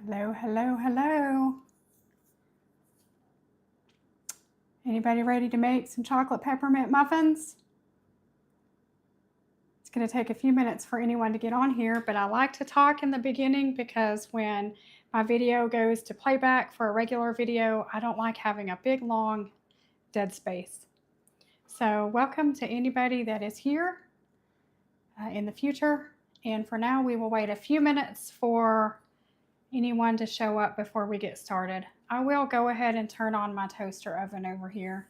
Hello, hello, hello. Anybody ready to make some chocolate peppermint muffins? It's going to take a few minutes for anyone to get on here, but I like to talk in the beginning because when my video goes to playback for a regular video, I don't like having a big, long, dead space. So welcome to anybody that is here in the future. And for now, we will wait a few minutes for anyone to show up before we get started. I will go ahead and turn on my toaster oven over here.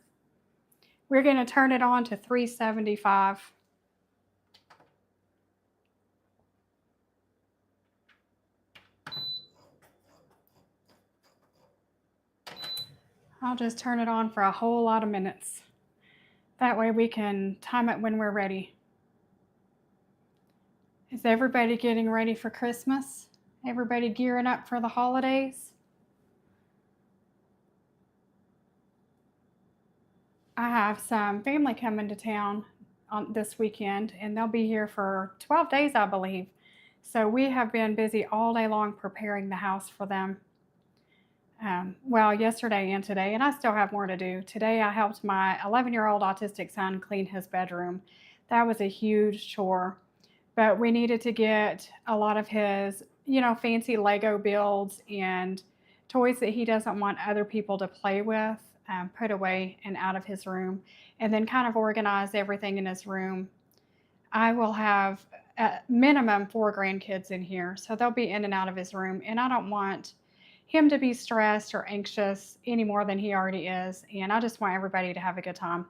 We're going to turn it on to 375. I'll just turn it on for a whole lot of minutes. That way we can time it when we're ready. Is everybody getting ready for Christmas? Everybody gearing up for the holidays? I have some family coming to town on this weekend, and they'll be here for 12 days, I believe. So we have been busy all day long preparing the house for them. Well, yesterday and today, and I still have more to do. Today I helped my 11-year-old autistic son clean his bedroom. That was a huge chore, but we needed to get a lot of his, fancy Lego builds and toys that he doesn't want other people to play with put away and out of his room, and then kind of organize everything in his room. I will have at minimum 4 grandkids in here, so they'll be in and out of his room, and I don't want him to be stressed or anxious any more than he already is, and I just want everybody to have a good time.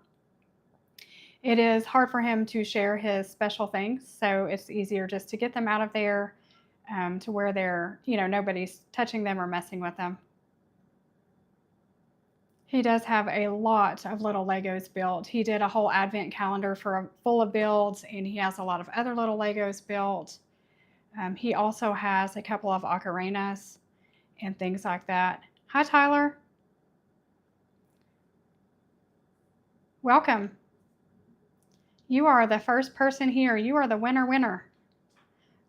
It is hard for him to share his special things, so it's easier just to get them out of there to where they're, nobody's touching them or messing with them. He does have a lot of little Legos built. He did a whole advent calendar full of builds, and he has a lot of other little Legos built. He also has a couple of ocarinas and things like that. Hi, Tyler. Welcome. You are the first person here. You are the winner.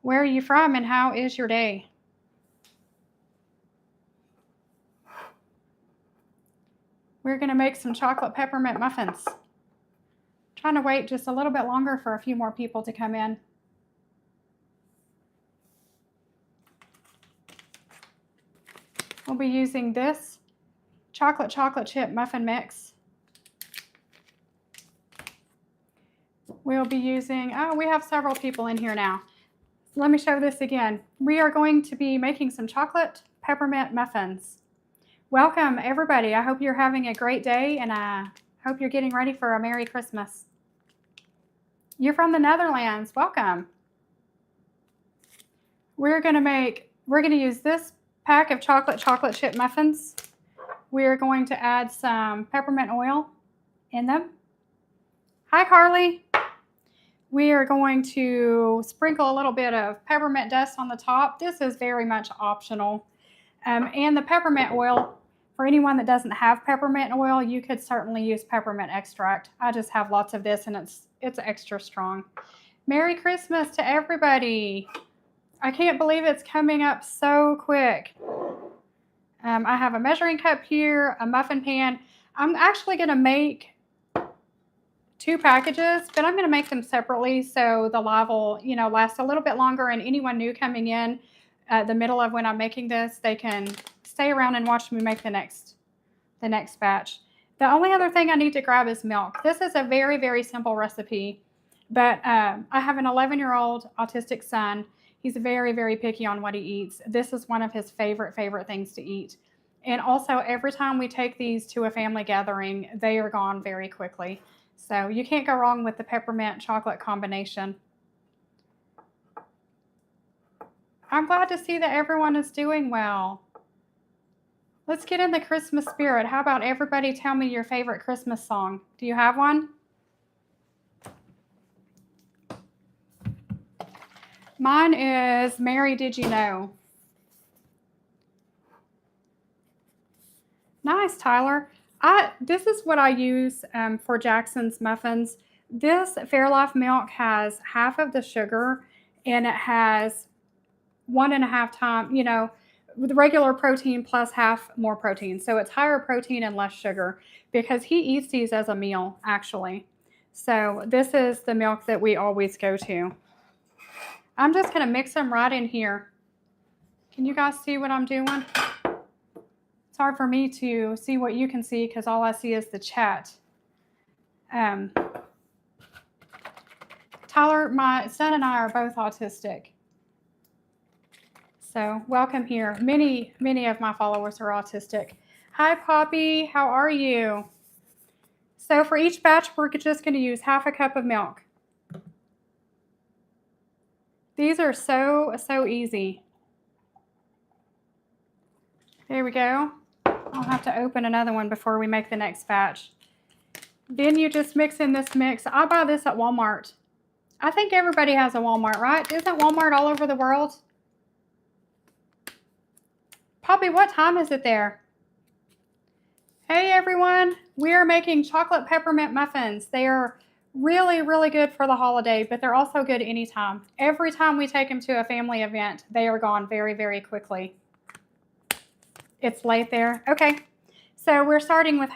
Where are you from and how is your day? We're going to make some chocolate peppermint muffins. Trying to wait just a little bit longer for a few more people to come in. We'll be using this chocolate chip muffin mix. We'll be using, we have several people in here now. Let me show this again. We are going to be making some chocolate peppermint muffins. Welcome, everybody. I hope you're having a great day, and I hope you're getting ready for a Merry Christmas. You're from the Netherlands. Welcome. We're going to use this pack of chocolate chip muffins. We're going to add some peppermint oil in them. Hi, Carly. We are going to sprinkle a little bit of peppermint dust on the top. This is very much optional. And the peppermint oil, for anyone that doesn't have peppermint oil, you could certainly use peppermint extract. I just have lots of this, and it's extra strong. Merry Christmas to everybody. I can't believe it's coming up so quick. I have a measuring cup here, a muffin pan. I'm actually going to make 2 packages, but I'm going to make them separately so the live will, last a little bit longer, and anyone new coming in the middle of when I'm making this, they can stay around and watch me make the next batch. The only other thing I need to grab is milk. This is a very, very simple recipe, but I have an 11-year-old autistic son. He's very, very picky on what he eats. This is one of his favorite things to eat. And also, every time we take these to a family gathering, they are gone very quickly. So you can't go wrong with the peppermint chocolate combination. I'm glad to see that everyone is doing well. Let's get in the Christmas spirit. How about everybody tell me your favorite Christmas song? Do you have one? Mine is Mary Did You Know? Nice, Tyler. This is what I use for Jackson's muffins. This Fairlife milk has half of the sugar, and it has 1.5 times, with regular protein plus half more protein. So it's higher protein and less sugar because he eats these as a meal, actually. So this is the milk that we always go to. I'm just going to mix them right in here. Can you guys see what I'm doing? It's hard for me to see what you can see because all I see is the chat. Tyler, my son and I are both autistic. So welcome here. Many of my followers are autistic. Hi, Poppy. How are you? So for each batch, we're just going to use half a cup of milk. These are so easy. There we go. I'll have to open another one before we make the next batch. Then you just mix in this mix. I buy this at Walmart. I think everybody has a Walmart, right? Isn't Walmart all over the world? Poppy, what time is it there? Hey everyone, we are making chocolate peppermint muffins. They are really good for the holiday, but they're also good anytime. Every time we take them to a family event, they are gone very quickly. It's late there. Okay, so we're starting with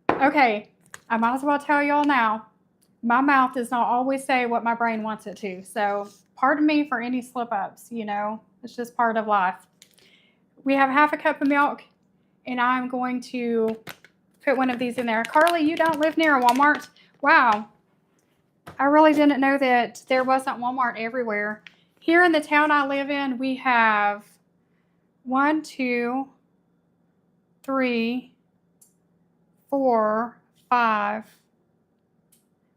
okay, I might as well tell y'all now. My mouth does not always say what my brain wants it to. So pardon me for any slip-ups, you know. It's just part of life. We have half a cup of milk, and I'm going to put one of these in there. Carly, you don't live near a Walmart? Wow. I really didn't know that there wasn't Walmart everywhere. Here in the town I live in, we have 1, 2, 3, 4, 5.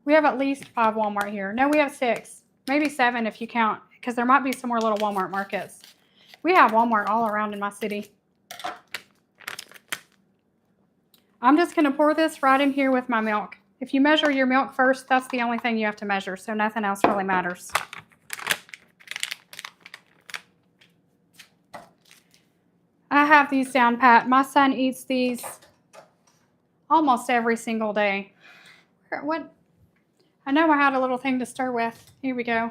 We have at least 5 Walmart here. No, we have 6. Maybe 7 if you count, because there might be some more little Walmart markets. We have Walmart all around in my city. I'm just going to pour this right in here with my milk. If you measure your milk first, that's the only thing you have to measure, so nothing else really matters. I have these down pat. My son eats these almost every single day. What? I know I had a little thing to stir with. Here we go.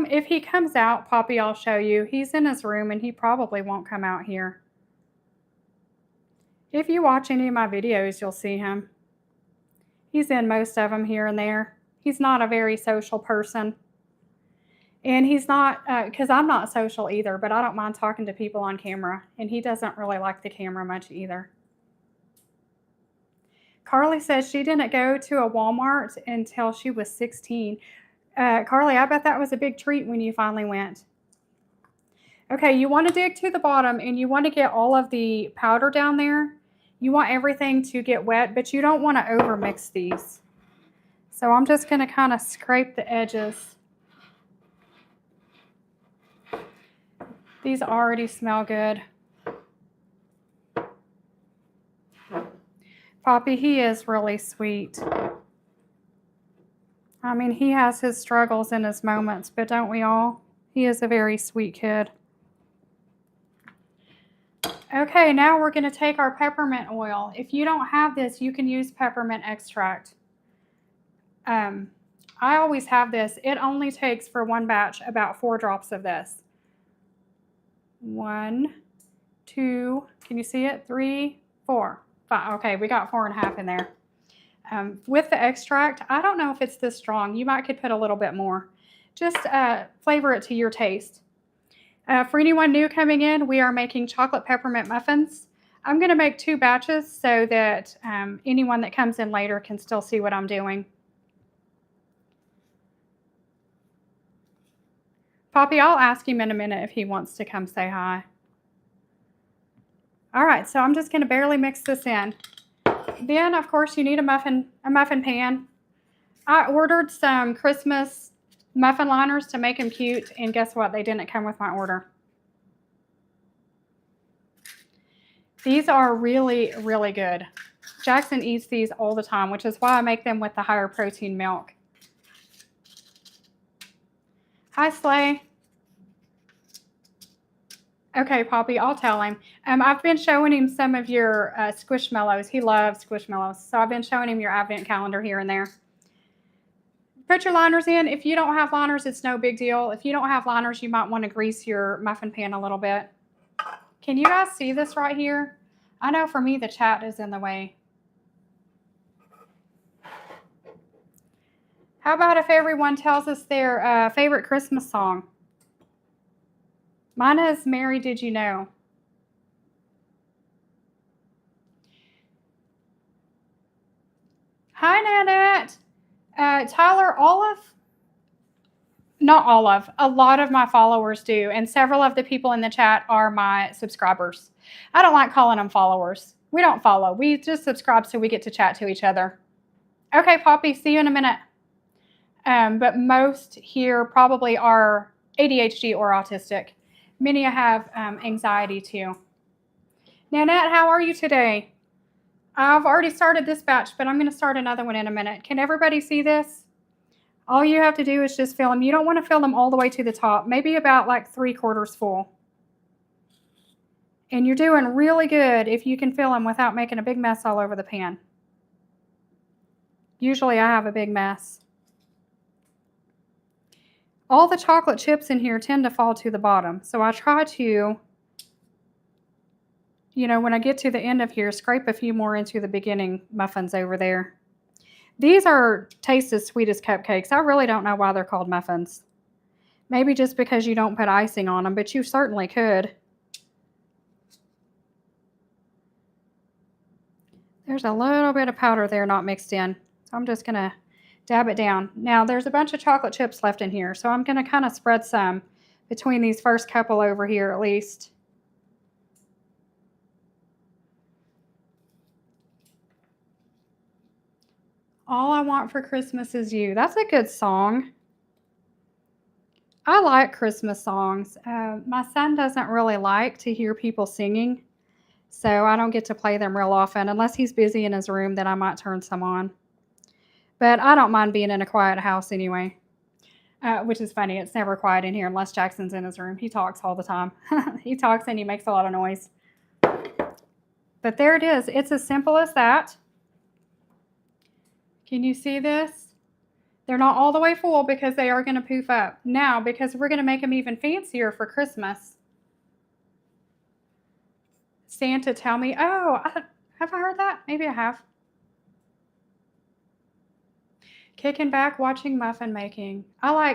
If he comes out, Poppy, I'll show you. He's in his room and he probably won't come out here. If you watch any of my videos, you'll see him. He's in most of them here and there. He's not a very social person. And he's not, because I'm not social either, but I don't mind talking to people on camera. And he doesn't really like the camera much either. Carly says she didn't go to a Walmart until she was 16. Carly, I bet that was a big treat when you finally went. Okay, you want to dig to the bottom and you want to get all of the powder down there. You want everything to get wet, but you don't want to overmix these. So I'm just going to kind of scrape the edges. These already smell good. Poppy, he is really sweet. I mean, he has his struggles and his moments, but don't we all? He is a very sweet kid. Okay, now we're going to take our peppermint oil. If you don't have this, you can use peppermint extract. I always have this. It only takes for one batch about 4 drops of this. 1, 2, can you see it? 3, 4, 5. Okay, we got 4.5 in there. With the extract, I don't know if it's this strong. You might could put a little bit more. Just flavor it to your taste. For anyone new coming in, we are making chocolate peppermint muffins. I'm going to make 2 batches so that anyone that comes in later can still see what I'm doing. Poppy, I'll ask him in a minute if he wants to come say hi. All right, so I'm just going to barely mix this in. Then, of course, you need a muffin pan. I ordered some Christmas muffin liners to make them cute, and guess what? They didn't come with my order. These are really good. Jackson eats these all the time, which is why I make them with the higher protein milk. Hi, Slay. Okay, Poppy, I'll tell him. I've been showing him some of your Squishmallows. He loves Squishmallows. So I've been showing him your advent calendar here and there. Put your liners in. If you don't have liners, it's no big deal. If you don't have liners, you might want to grease your muffin pan a little bit. Can you guys see this right here? I know for me, the chat is in the way. How about if everyone tells us their favorite Christmas song? Mine is Mary Did You Know? Hi, Nanette. Tyler, not all of, a lot of my followers do, and several of the people in the chat are my subscribers. I don't like calling them followers. We don't follow. We just subscribe so we get to chat to each other. Okay, Poppy, see you in a minute. But most here probably are ADHD or autistic. Many have anxiety too. Nanette, how are you today? I've already started this batch, but I'm going to start another one in a minute. Can everybody see this? All you have to do is just fill them. You don't want to fill them all the way to the top, maybe about like 3/4 full. And you're doing really good if you can fill them without making a big mess all over the pan. Usually I have a big mess. All the chocolate chips in here tend to fall to the bottom. So I try to, you know, when I get to the end of here, scrape a few more into the beginning muffins over there. These taste as sweet as cupcakes. I really don't know why they're called muffins. Maybe just because you don't put icing on them, but you certainly could. There's a little bit of powder there not mixed in. So I'm just going to dab it down. Now there's a bunch of chocolate chips left in here, so I'm going to kind of spread some between these first couple over here at least. All I Want for Christmas Is You. That's a good song. I like Christmas songs. My son doesn't really like to hear people singing, so I don't get to play them real often. Unless he's busy in his room, then I might turn some on. But I don't mind being in a quiet house anyway, which is funny. It's never quiet in here unless Jackson's in his room. He talks all the time. He talks and he makes a lot of noise. But there it is. It's as simple as that. Can you see this? They're not all the way full because they are going to poof up. Now, because we're going to make them even fancier for Christmas. Santa, tell me. Oh, have I heard that? Maybe I have. Kicking back, watching muffin making.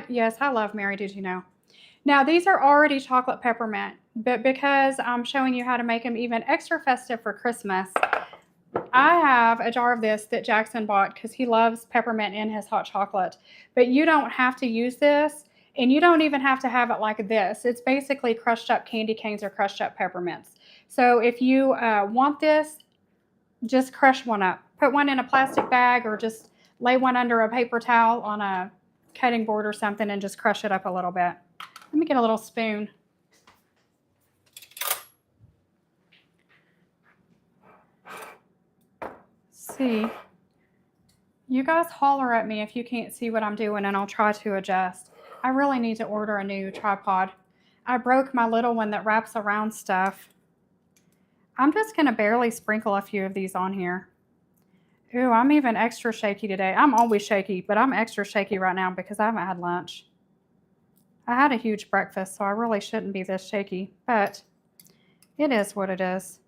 Yes, I love Mary Did You Know? Now, these are already chocolate peppermint, but because I'm showing you how to make them even extra festive for Christmas, I have a jar of this that Jackson bought because he loves peppermint in his hot chocolate. But you don't have to use this, and you don't even have to have it like this. It's basically crushed up candy canes or crushed up peppermints. So if you want this, just crush one up. Put one in a plastic bag or just lay one under a paper towel on a cutting board or something and just crush it up a little bit. Let me get a little spoon. See, you guys holler at me if you can't see what I'm doing and I'll try to adjust. I really need to order a new tripod. I broke my little one that wraps around stuff. I'm just going to barely sprinkle a few of these on here. Ooh, I'm even extra shaky today. I'm always shaky, but I'm extra shaky right now because I haven't had lunch. I had a huge breakfast, so I really shouldn't be this shaky, but it is what it is.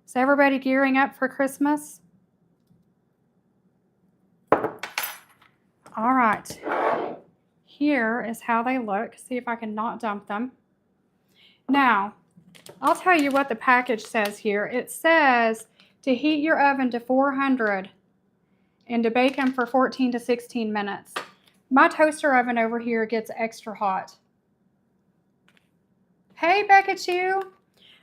Is everybody gearing up for Christmas? All right. Here is how they look. See if I can not dump them. Now, I'll tell you what the package says here. It says to heat your oven to 400 and to bake them for 14 to 16 minutes. My toaster oven over here gets extra hot. Hey, Becca-Chew.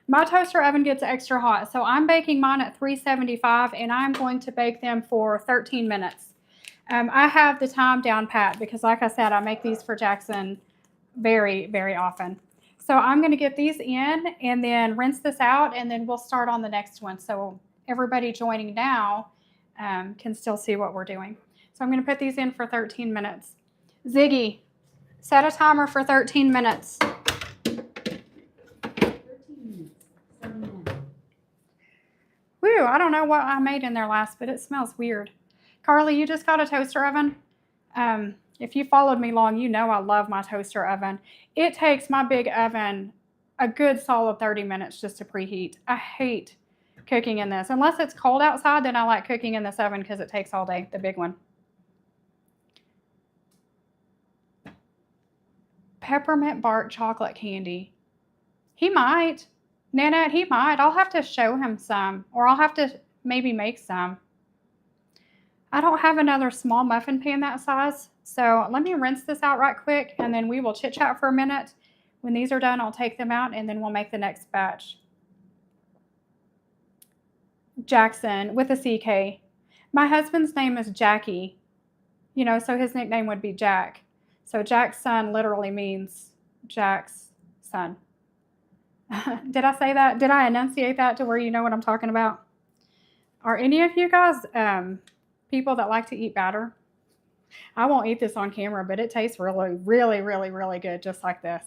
My toaster oven gets extra hot, so I'm baking mine at 375, and I'm going to bake them for 13 minutes. I have the time down pat because, like I said, I make these for Jackson very, very often. So I'm going to get these in and then rinse this out, and then we'll start on the next one. So everybody joining now can still see what we're doing. So I'm going to put these in for 13 minutes. Ziggy, set a timer for 13 minutes. 13 minutes. 7 minutes. Woo, I don't know what I made in there last, but it smells weird. Carly, you just got a toaster oven? If you followed me long, you know I love my toaster oven. It takes my big oven a good solid 30 minutes just to preheat. I hate cooking in this. Unless it's cold outside, then I like cooking in this oven because it takes all day, the big one. Peppermint bark chocolate candy. He might. Nanette, he might. I'll have to show him some, or I'll have to maybe make some. I don't have another small muffin pan that size, so let me rinse this out right quick, and then we will chit-chat for a minute. When these are done, I'll take them out, and then we'll make the next batch. Jackson with a CK. My husband's name is Jackie, you know, so his nickname would be Jack. So Jack's son literally means Jack's son. Did I say that? Did I enunciate that to where you know what I'm talking about? Are any of you guys people that like to eat batter? I won't eat this on camera, but it tastes really, really, really, really good, just like this.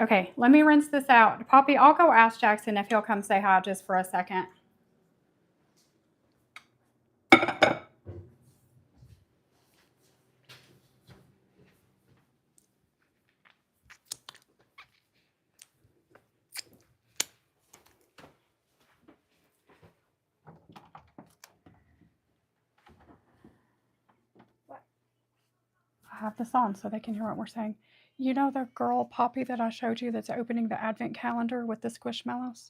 Okay, let me rinse this out. Poppy, I'll go ask Jackson if he'll come say hi just for a second. I have this on so they can hear what we're saying. You know the girl, Poppy, that I showed you that's opening the advent calendar with the squishmallows?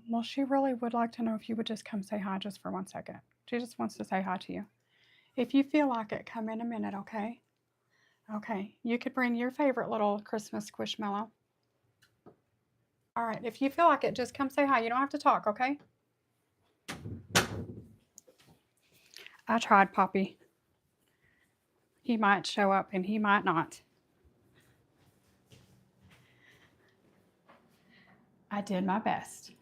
Well, she really would like to know if you would just come say hi just for 1 second. She just wants to say hi to you. If you feel like it, come in a minute, okay? Okay, you could bring your favorite little Christmas squishmallow. All right, if you feel like it, just come say hi. You don't have to talk, okay? I tried, Poppy. He might show up and he might not. I did my best.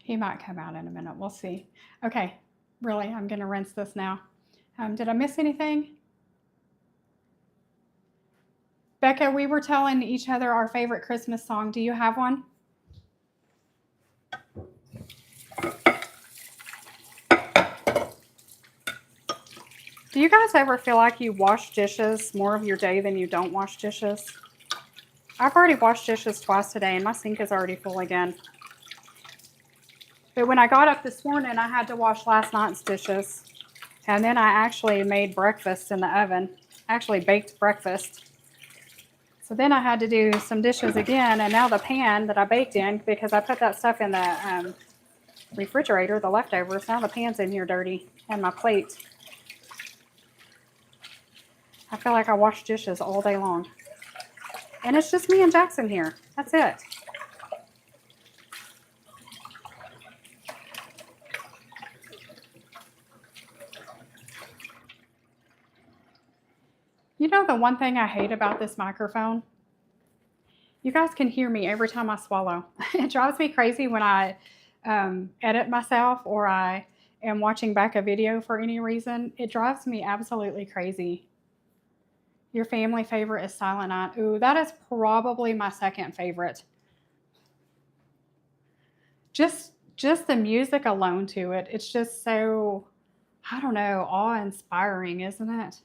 He might come out in a minute. We'll see. Okay, really, I'm going to rinse this now. Did I miss anything? Becca, we were telling each other our favorite Christmas song. Do you have one? Do you guys ever feel like you wash dishes more of your day than you don't wash dishes? I've already washed dishes twice today and my sink is already full again. But when I got up this morning, I had to wash last night's dishes. And then I actually made breakfast in the oven. Actually baked breakfast. So then I had to do some dishes again. And now the pan that I baked in, because I put that stuff in the refrigerator, the leftovers, now the pan's in here dirty. And my plate. I feel like I wash dishes all day long. And it's just me and Jackson here. That's it. You know the one thing I hate about this microphone? You guys can hear me every time I swallow. It drives me crazy when I edit myself or I am watching back a video for any reason. It drives me absolutely crazy. Your family favorite is Silent Night. Ooh, that is probably my second favorite. Just the music alone to it. It's just so, I don't know, awe-inspiring, isn't it?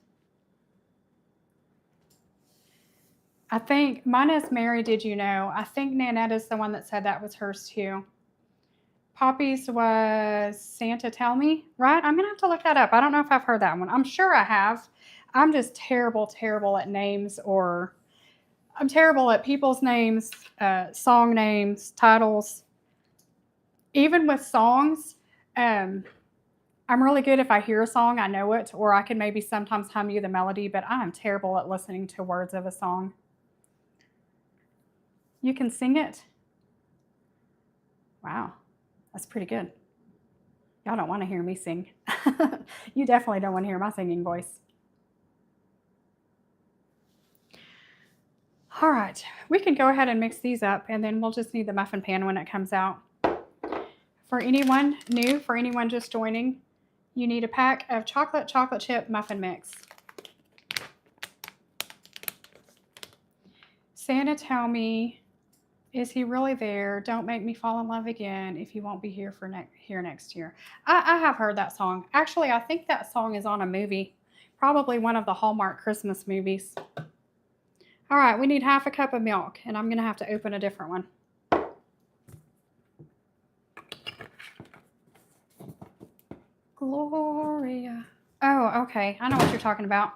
I think mine is Mary, Did You Know? I think Nanette is the one that said that was hers too. Poppy's was Santa Tell Me, right? I'm going to have to look that up. I don't know if I've heard that one. I'm sure I have. I'm just terrible at names, or I'm terrible at people's names, song names, titles. Even with songs, I'm really good if I hear a song, I know it, or I can maybe sometimes hum you the melody, but I'm terrible at listening to words of a song. You can sing it? Wow, that's pretty good. Y'all don't want to hear me sing. You definitely don't want to hear my singing voice. All right, we can go ahead and mix these up, and then we'll just need the muffin pan when it comes out. For anyone new, for anyone just joining, you need a pack of chocolate chip muffin mix. Santa Tell Me Is he really there? Don't make me fall in love again if you won't be here for here next year. I have heard that song. Actually, I think that song is on a movie, probably one of the Hallmark Christmas movies. All right, we need half a cup of milk, and I'm going to have to open a different one. Gloria. Oh, okay. I know what you're talking about.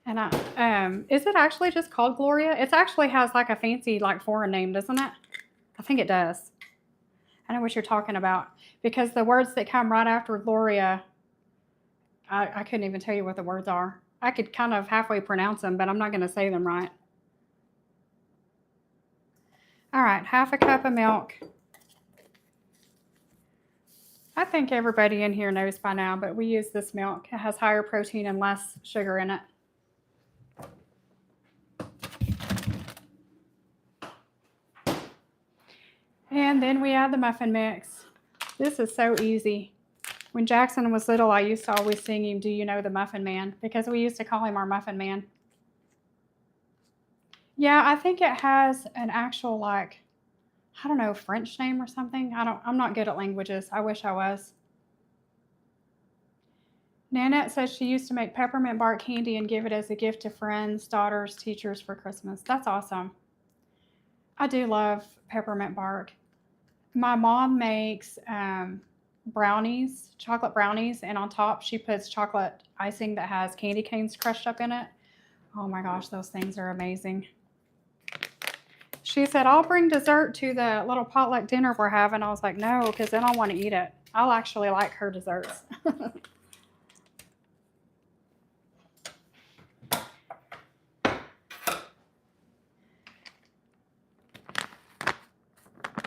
And is it actually just called Gloria? It actually has like a fancy like foreign name, doesn't it? I think it does. I know what you're talking about because the words that come right after Gloria, I couldn't even tell you what the words are. I could kind of halfway pronounce them, but I'm not going to say them right. All right, half a cup of milk. I think everybody in here knows by now, but we use this milk. It has higher protein and less sugar in it. And then we add the muffin mix. This is so easy. When Jackson was little, I used to always sing him, "Do you know the Muffin Man?" because we used to call him our Muffin Man. Yeah, I think it has an actual like, I don't know, French name or something. I'm not good at languages. I wish I was. Nanette says she used to make peppermint bark candy and give it as a gift to friends, daughters, teachers for Christmas. That's awesome. I do love peppermint bark. My mom makes brownies, chocolate brownies, and on top she puts chocolate icing that has candy canes crushed up in it. Oh my gosh, those things are amazing. She said, I'll bring dessert to the little potluck dinner we're having. I was like, no, because then I'll want to eat it. I'll actually like her desserts.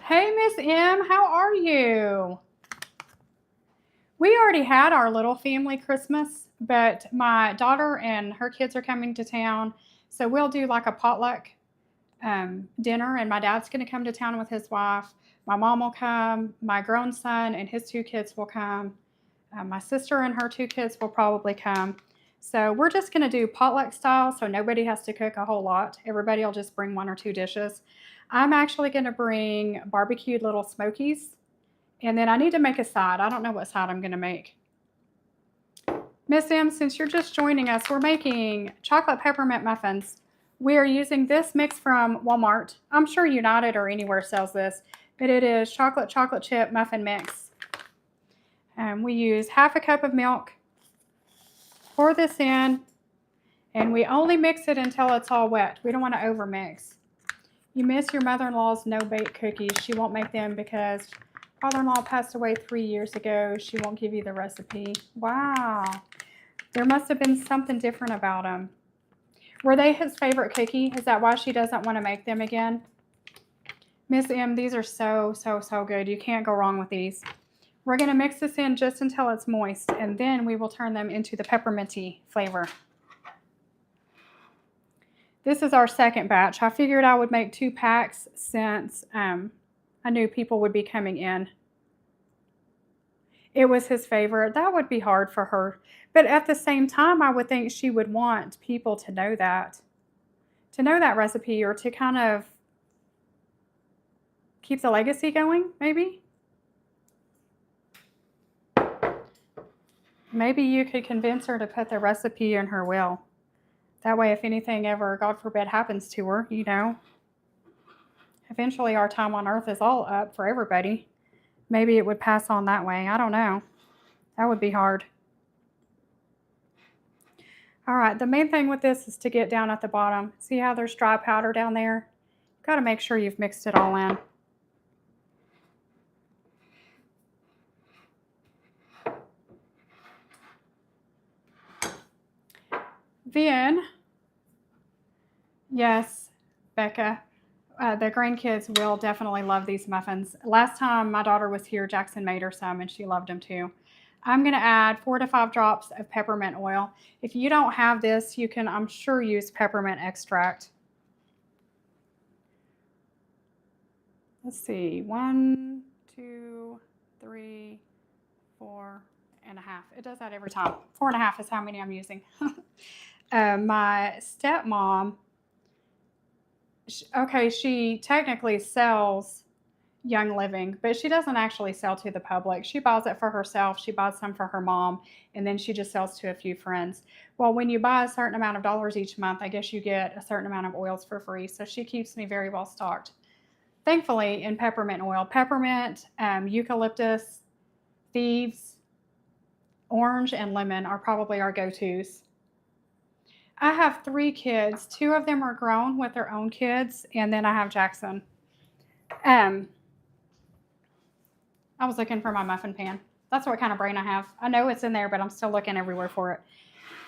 Hey, Miss M, how are you? We already had our little family Christmas, but my daughter and her kids are coming to town. So we'll do like a potluck dinner, and my dad's going to come to town with his wife. My mom will come. My grown son and his two kids will come. My sister and her two kids will probably come. So we're just going to do potluck style, so nobody has to cook a whole lot. Everybody will just bring one or two dishes. I'm actually going to bring barbecued little smokies, and then I need to make a side. I don't know what side I'm going to make. Miss M, since you're just joining us, we're making chocolate peppermint muffins. We are using this mix from Walmart. I'm sure United or anywhere sells this, but it is chocolate chip muffin mix. We use half a cup of milk. Pour this in, and we only mix it until it's all wet. We don't want to overmix. You miss your mother-in-law's no-bake cookies. She won't make them because father-in-law passed away 3 years ago. She won't give you the recipe. Wow. There must have been something different about them. Were they his favorite cookie? Is that why she doesn't want to make them again? Miss M, these are so good. You can't go wrong with these. We're going to mix this in just until it's moist, and then we will turn them into the pepperminty flavor. This is our second batch. I figured I would make 2 packs since I knew people would be coming in. It was his favorite. That would be hard for her. But at the same time, I would think she would want people to know that recipe, or to kind of keep the legacy going, maybe. Maybe you could convince her to put the recipe in her will. That way, if anything ever, God forbid, happens to her, you know, eventually our time on earth is all up for everybody. Maybe it would pass on that way. I don't know. That would be hard. All right, the main thing with this is to get down at the bottom. See how there's dry powder down there? You've got to make sure you've mixed it all in. Then, yes, Becca, the grandkids will definitely love these muffins. Last time my daughter was here, Jackson made her some, and she loved them too. I'm going to add 4 to 5 drops of peppermint oil. If you don't have this, you can, I'm sure, use peppermint extract. Let's see, 1, 2, 3, 4.5. It does that every time. 4.5 is how many I'm using. My stepmom, she technically sells Young Living, but she doesn't actually sell to the public. She buys it for herself. She buys some for her mom, and then she just sells to a few friends. Well, when you buy a certain amount of dollars each month, I guess you get a certain amount of oils for free. So she keeps me very well stocked. Thankfully, in peppermint oil, peppermint, eucalyptus, thieves, orange, and lemon are probably our go-tos. I have 3 kids. 2 of them are grown with their own kids, and then I have Jackson. Um, I was looking for my muffin pan. That's what kind of brain I have. I know it's in there, but I'm still looking everywhere for it.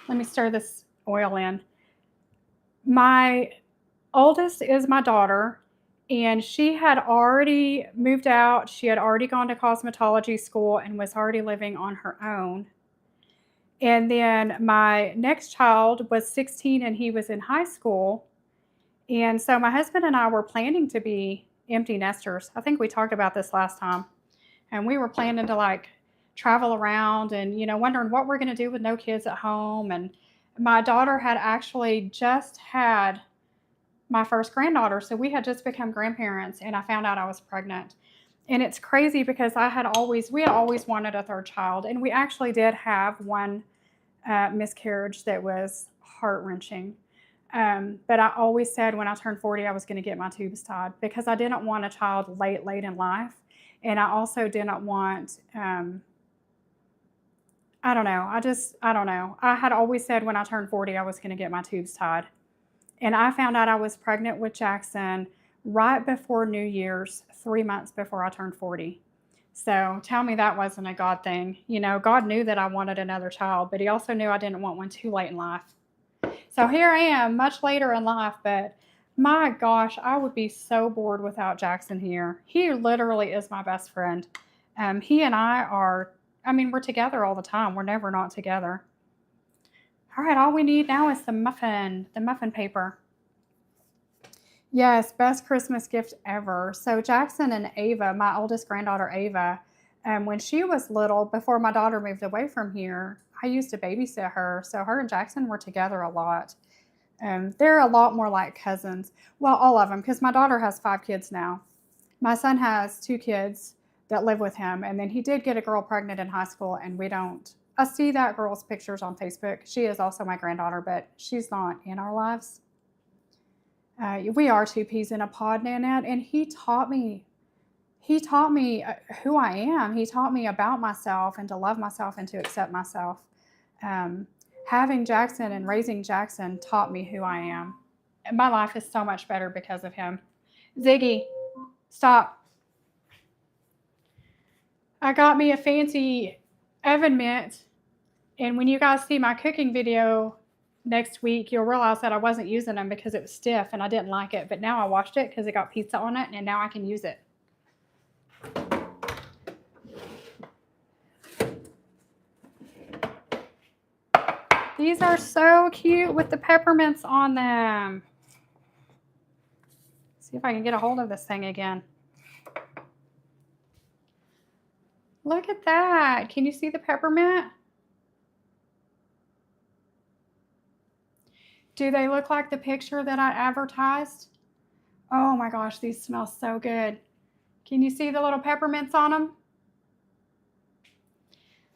Let me stir this oil in. My oldest is my daughter, and she had already moved out. She had already gone to cosmetology school and was already living on her own. And then my next child was 16 and he was in high school. And so my husband and I were planning to be empty nesters. I think we talked about this last time. And we were planning to like travel around and, wondering what we're going to do with no kids at home. And my daughter had actually just had my first granddaughter. So we had just become grandparents and I found out I was pregnant. And it's crazy because we had always wanted a third child. And we actually did have one miscarriage that was heart-wrenching. But I always said when I turned 40, I was going to get my tubes tied because I didn't want a child late in life. And I also didn't want, I don't know. I don't know. I had always said when I turned 40, I was going to get my tubes tied. And I found out I was pregnant with Jackson right before New Year's, 3 months before I turned 40. So tell me that wasn't a God thing. God knew that I wanted another child, but he also knew I didn't want one too late in life. So here I am, much later in life, but my gosh, I would be so bored without Jackson here. He literally is my best friend. He and I are, we're together all the time. We're never not together. All right, all we need now is the muffin paper. Yes, best Christmas gift ever. So Jackson and Ava, my oldest granddaughter Ava, when she was little, before my daughter moved away from here, I used to babysit her. So her and Jackson were together a lot. They're a lot more like cousins. Well, all of them, because my daughter has 5 kids now. My son has 2 kids that live with him, and then he did get a girl pregnant in high school, and I see that girl's pictures on Facebook. She is also my granddaughter, but she's not in our lives. We are 2 peas in a pod, Nanette, and he taught me who I am. He taught me about myself and to love myself and to accept myself. Having Jackson and raising Jackson taught me who I am. And my life is so much better because of him. Ziggy, stop. I got me a fancy oven mitt, and when you guys see my cooking video next week, you'll realize that I wasn't using them because it was stiff and I didn't like it. But now I washed it because it got pizza on it, and now I can use it. These are so cute with the peppermints on them. See if I can get a hold of this thing again. Look at that. Can you see the peppermint? Do they look like the picture that I advertised? Oh my gosh, these smell so good. Can you see the little peppermints on them?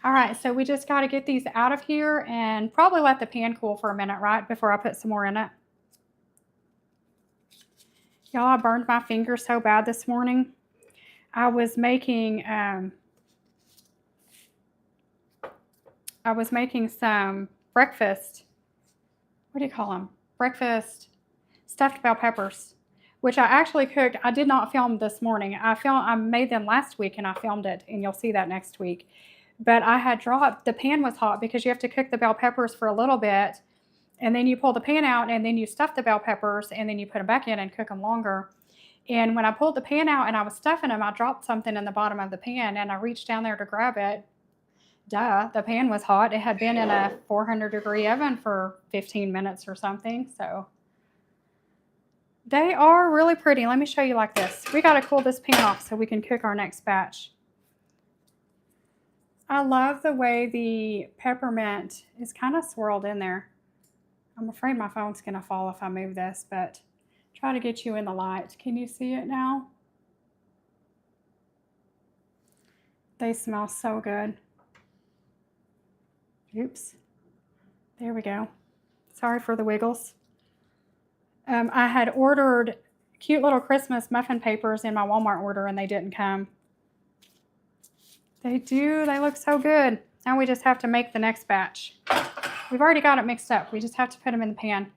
All right, so we just got to get these out of here and probably let the pan cool for a minute, right, before I put some more in it. Y'all, I burned my finger so bad this morning. I was making some breakfast. What do you call them? Breakfast stuffed bell peppers, which I actually cooked. I did not film this morning. I made them last week and I filmed it, and you'll see that next week. But I had dropped, the pan was hot because you have to cook the bell peppers for a little bit, and then you pull the pan out, and then you stuff the bell peppers, and then you put them back in and cook them longer. And when I pulled the pan out and I was stuffing them, I dropped something in the bottom of the pan, and I reached down there to grab it. Duh, the pan was hot. It had been in a 400-degree oven for 15 minutes or something. So they are really pretty. Let me show you like this. We got to cool this pan off so we can cook our next batch. I love the way the peppermint is kind of swirled in there. I'm afraid my phone's going to fall if I move this, but try to get you in the light. Can you see it now? They smell so good. Oops. There we go. Sorry for the wiggles. I had ordered cute little Christmas muffin papers in my Walmart order and they didn't come. They do. They look so good. Now we just have to make the next batch. We've already got it mixed up. We just have to put them in the pan.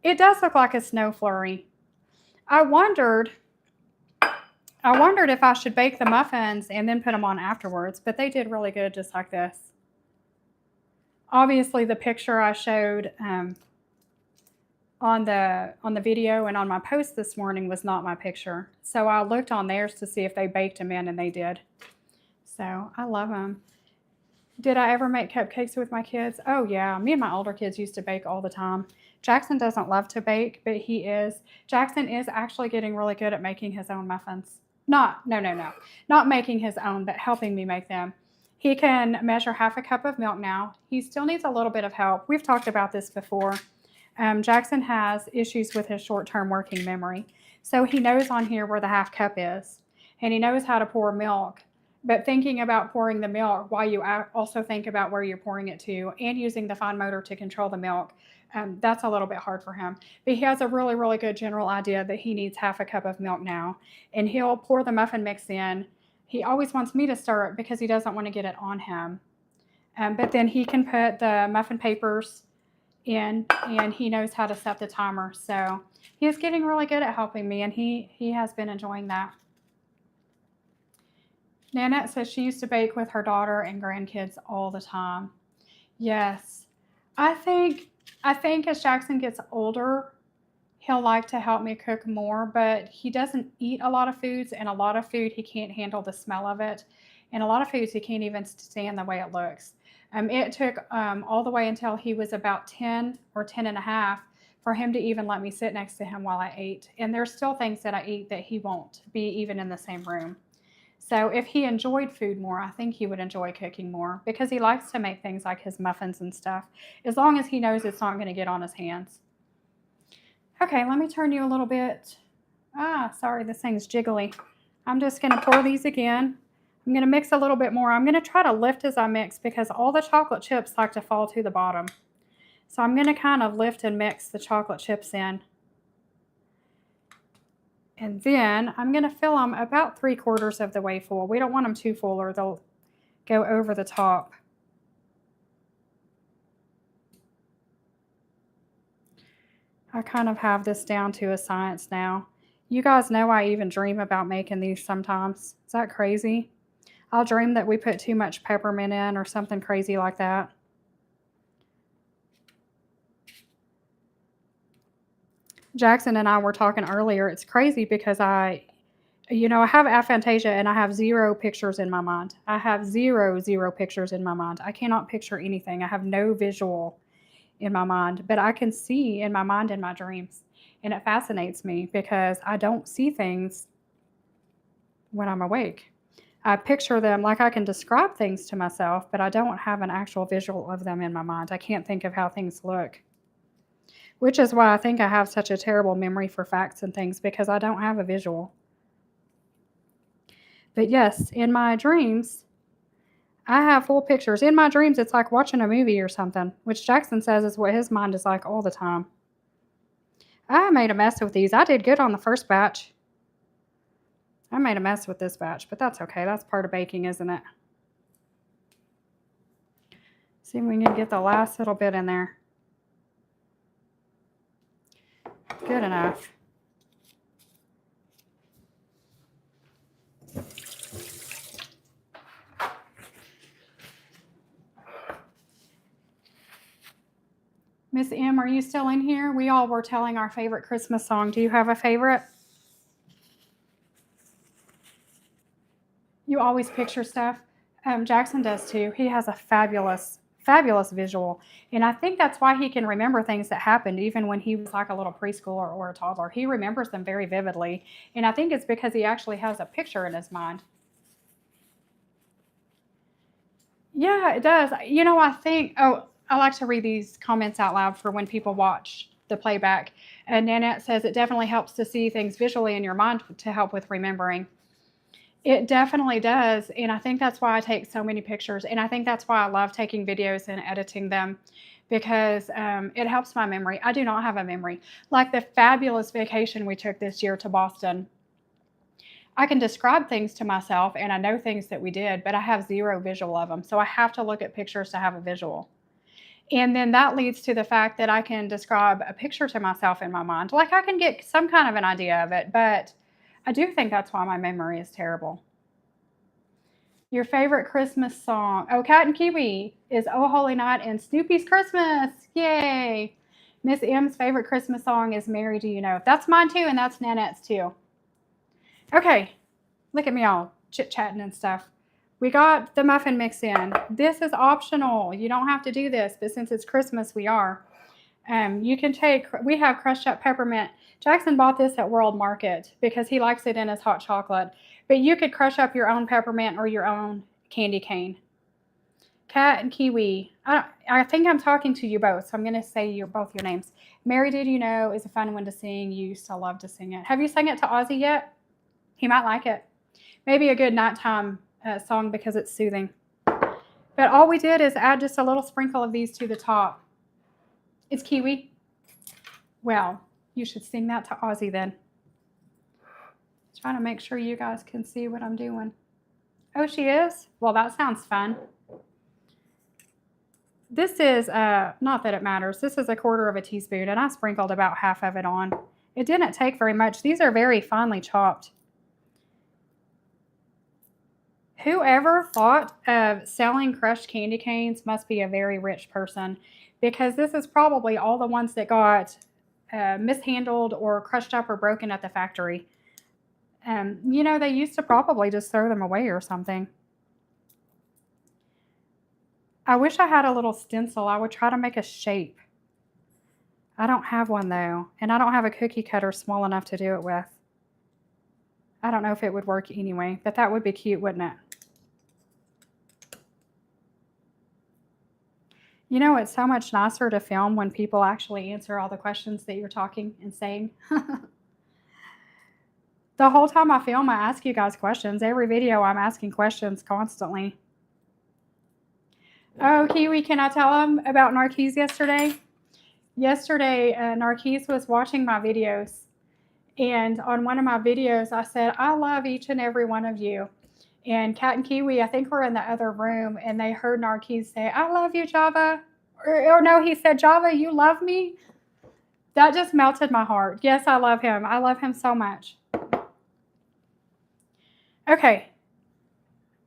It does look like a snow flurry. I wondered if I should bake the muffins and then put them on afterwards, but they did really good just like this. Obviously, the picture I showed on the video and on my post this morning was not my picture. So I looked on theirs to see if they baked them in, and they did. So I love them. Did I ever make cupcakes with my kids? Oh yeah, me and my older kids used to bake all the time. Jackson doesn't love to bake, but Jackson is actually getting really good at making his own muffins. Not making his own, but helping me make them. He can measure half a cup of milk now. He still needs a little bit of help. We've talked about this before. Jackson has issues with his short-term working memory. So he knows on here where the half cup is, and he knows how to pour milk. But thinking about pouring the milk while you also think about where you're pouring it to and using the fine motor to control the milk, that's a little bit hard for him. But he has a really, really good general idea that he needs half a cup of milk now. And he'll pour the muffin mix in. He always wants me to stir it because he doesn't want to get it on him. But then he can put the muffin papers in, and he knows how to set the timer. So he is getting really good at helping me, and he has been enjoying that. Nanette says she used to bake with her daughter and grandkids all the time. Yes. I think as Jackson gets older, he'll like to help me cook more, but he doesn't eat a lot of foods, and a lot of food he can't handle the smell of it, and a lot of foods he can't even stand the way it looks. It took all the way until he was about 10 or 10 and a half for him to even let me sit next to him while I ate. And there's still things that I eat that he won't be even in the same room. So if he enjoyed food more, I think he would enjoy cooking more because he likes to make things like his muffins and stuff, as long as he knows it's not going to get on his hands. Okay, let me turn you a little bit. Sorry, this thing's jiggly. I'm just going to pour these again. I'm going to mix a little bit more. I'm going to try to lift as I mix because all the chocolate chips like to fall to the bottom. So I'm going to kind of lift and mix the chocolate chips in. And then I'm going to fill them about 3/4 of the way full. We don't want them too full or they'll go over the top. I kind of have this down to a science now. You guys know I even dream about making these sometimes. Is that crazy? I'll dream that we put too much peppermint in or something crazy like that. Jackson and I were talking earlier. It's crazy because I have aphantasia and I have 0 pictures in my mind. I have zero pictures in my mind. I cannot picture anything. I have no visual in my mind, but I can see in my mind in my dreams. And it fascinates me because I don't see things when I'm awake. I picture them like I can describe things to myself, but I don't have an actual visual of them in my mind. I can't think of how things look. Which is why I think I have such a terrible memory for facts and things, because I don't have a visual. But yes, in my dreams, I have full pictures. In my dreams, it's like watching a movie or something, which Jackson says is what his mind is like all the time. I made a mess with these. I did good on the first batch. I made a mess with this batch, but that's okay. That's part of baking, isn't it? See if we can get the last little bit in there. Good enough. Miss M, are you still in here? We all were telling our favorite Christmas song. Do you have a favorite? You always picture stuff. Jackson does too. He has a fabulous visual. And I think that's why he can remember things that happened even when he was like a little preschooler or a toddler. He remembers them very vividly. And I think it's because he actually has a picture in his mind. Yeah, it does. I think, I like to read these comments out loud for when people watch the playback. And Nanette says it definitely helps to see things visually in your mind to help with remembering. It definitely does. And I think that's why I take so many pictures. And I think that's why I love taking videos and editing them, because it helps my memory. I do not have a memory. Like the fabulous vacation we took this year to Boston. I can describe things to myself and I know things that we did, but I have zero visual of them. So I have to look at pictures to have a visual. And then that leads to the fact that I can describe a picture to myself in my mind. Like I can get some kind of an idea of it, but I do think that's why my memory is terrible. Your favorite Christmas song? Oh, Cat and Kiwi is Oh Holy Night and Snoopy's Christmas. Yay! Miss M's favorite Christmas song is Mary Do You Know. That's mine too, and that's Nanette's too. Okay, look at me all chit-chatting and stuff. We got the muffin mix in. This is optional. You don't have to do this, but since it's Christmas, we are. You can take, we have crushed up peppermint. Jackson bought this at World Market because he likes it in his hot chocolate. But you could crush up your own peppermint or your own candy cane. Cat and Kiwi. I think I'm talking to you both, so I'm going to say both your names. Mary Did You Know is a fun one to sing. You used to love to sing it. Have you sung it to Ozzy yet? He might like it. Maybe a good nighttime song because it's soothing. But all we did is add just a little sprinkle of these to the top. It's Kiwi. Well, you should sing that to Ozzy then. Trying to make sure you guys can see what I'm doing. Oh, she is? Well, that sounds fun. This is, not that it matters, this is 1/4 teaspoon, and I sprinkled about half of it on. It didn't take very much. These are very finely chopped. Whoever thought of selling crushed candy canes must be a very rich person, because this is probably all the ones that got mishandled or crushed up or broken at the factory. You know, they used to probably just throw them away or something. I wish I had a little stencil. I would try to make a shape. I don't have one though, and I don't have a cookie cutter small enough to do it with. I don't know if it would work anyway, but that would be cute, wouldn't it? You know, it's so much nicer to film when people actually answer all the questions that you're talking and saying. The whole time I film, I ask you guys questions. Every video, I'm asking questions constantly. Oh, Kiwi, can I tell them about Narquise yesterday? Yesterday, Narquise was watching my videos. And on one of my videos, I said, I love each and every one of you. And Cat and Kiwi, I think, were in the other room, and they heard Narquise say, I love you, Java. Or no, he said, Java, you love me? That just melted my heart. Yes, I love him. I love him so much. Okay,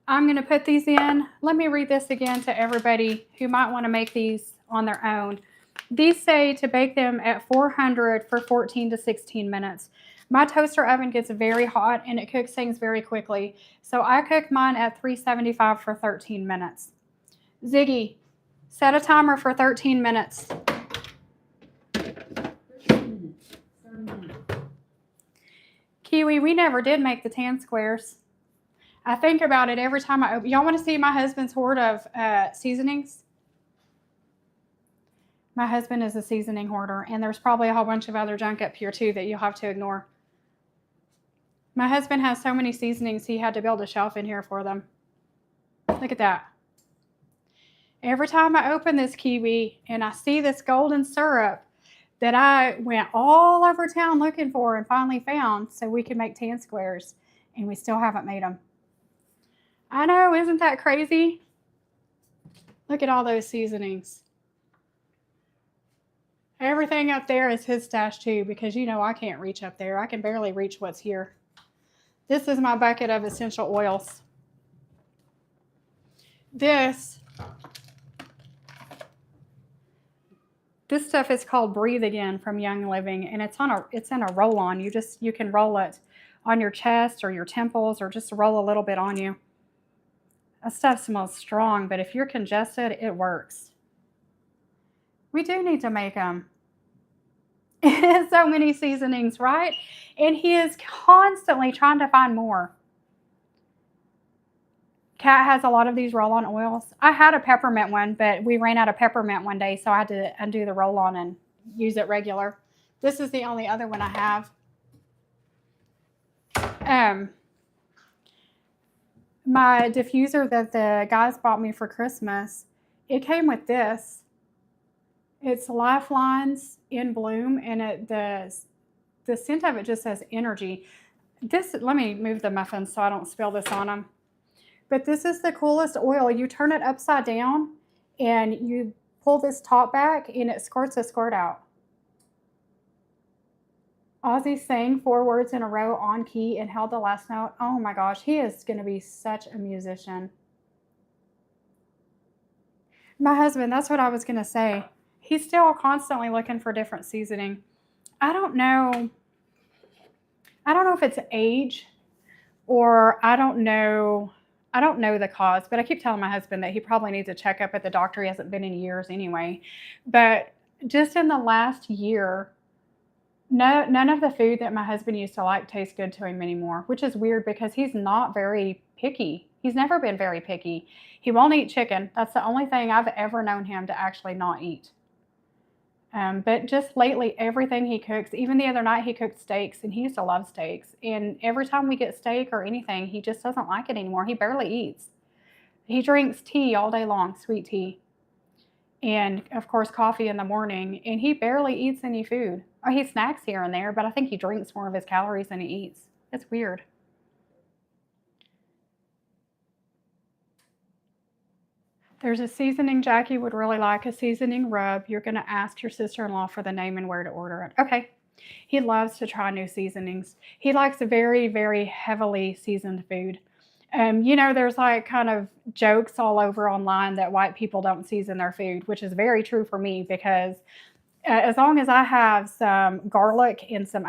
I'm going to put these in. Let me read this again to everybody who might want to make these on their own. These say to bake them at 400 for 14 to 16 minutes. My toaster oven gets very hot and it cooks things very quickly. So I cook mine at 375 for 13 minutes. Ziggy, set a timer for 13 minutes. 13 minutes. 30 minutes. Kiwi, we never did make the tan squares. I think about it every time I open. Y'all want to see my husband's hoard of seasonings? My husband is a seasoning hoarder, and there's probably a whole bunch of other junk up here too that you'll have to ignore. My husband has so many seasonings, he had to build a shelf in here for them. Look at that. Every time I open this Kiwi and I see this golden syrup that I went all over town looking for and finally found so we could make tan squares, and we still haven't made them. I know, isn't that crazy? Look at all those seasonings. Everything up there is his stash too, because you know I can't reach up there. I can barely reach what's here. This is my bucket of essential oils. This stuff is called Breathe Again from Young Living, and it's in a roll-on. You can roll it on your chest or your temples, or just roll a little bit on you. That stuff smells strong, but if you're congested, it works. We do need to make them. So many seasonings, right? And he is constantly trying to find more. Kat has a lot of these roll-on oils. I had a peppermint one, but we ran out of peppermint one day, so I had to undo the roll-on and use it regular. This is the only other one I have. My diffuser that the guys bought me for Christmas, it came with this. It's Lifelines in Bloom, and the scent of it just says energy. Let me move the muffins so I don't spill this on them. But this is the coolest oil. You turn it upside down and you pull this top back and it squirts a squirt out. Ozzy sang 4 words in a row on key and held the last note. Oh my gosh, he is going to be such a musician. My husband, that's what I was going to say. He's still constantly looking for different seasoning. I don't know if it's age or I don't know the cause, but I keep telling my husband that he probably needs a checkup at the doctor. He hasn't been in years anyway. But just in the last year, none of the food that my husband used to like tastes good to him anymore, which is weird because he's not very picky. He's never been very picky. He won't eat chicken. That's the only thing I've ever known him to actually not eat. But just lately, everything he cooks, even the other night he cooked steaks, and he used to love steaks. And every time we get steak or anything, he just doesn't like it anymore. He barely eats. He drinks tea all day long, sweet tea. And, of course, coffee in the morning. And he barely eats any food. Or he snacks here and there, but I think he drinks more of his calories than he eats. It's weird. There's a seasoning Jackie would really like, a seasoning rub. You're going to ask your sister-in-law for the name and where to order it. Okay. He loves to try new seasonings. He likes a very, very heavily seasoned food. There's like kind of jokes all over online that white people don't season their food, which is very true for me because as long as I have some garlic and some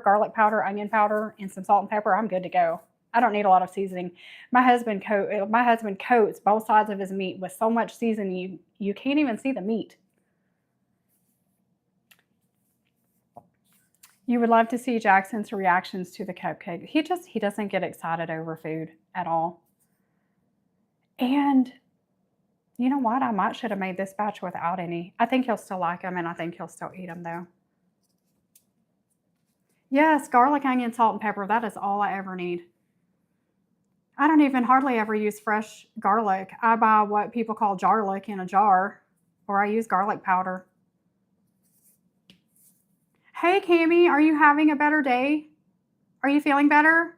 garlic powder, onion powder, and some salt and pepper, I'm good to go. I don't need a lot of seasoning. My husband coats both sides of his meat with so much seasoning you can't even see the meat. You would love to see Jackson's reactions to the cupcake. He doesn't get excited over food at all. And you know what? I might should have made this batch without any. I think he'll still like them, and I think he'll still eat them though. Yes, garlic, onion, salt, and pepper. That is all I ever need. I don't even hardly ever use fresh garlic. I buy what people call jarlic in a jar, or I use garlic powder. Hey, Cammie, are you having a better day? Are you feeling better?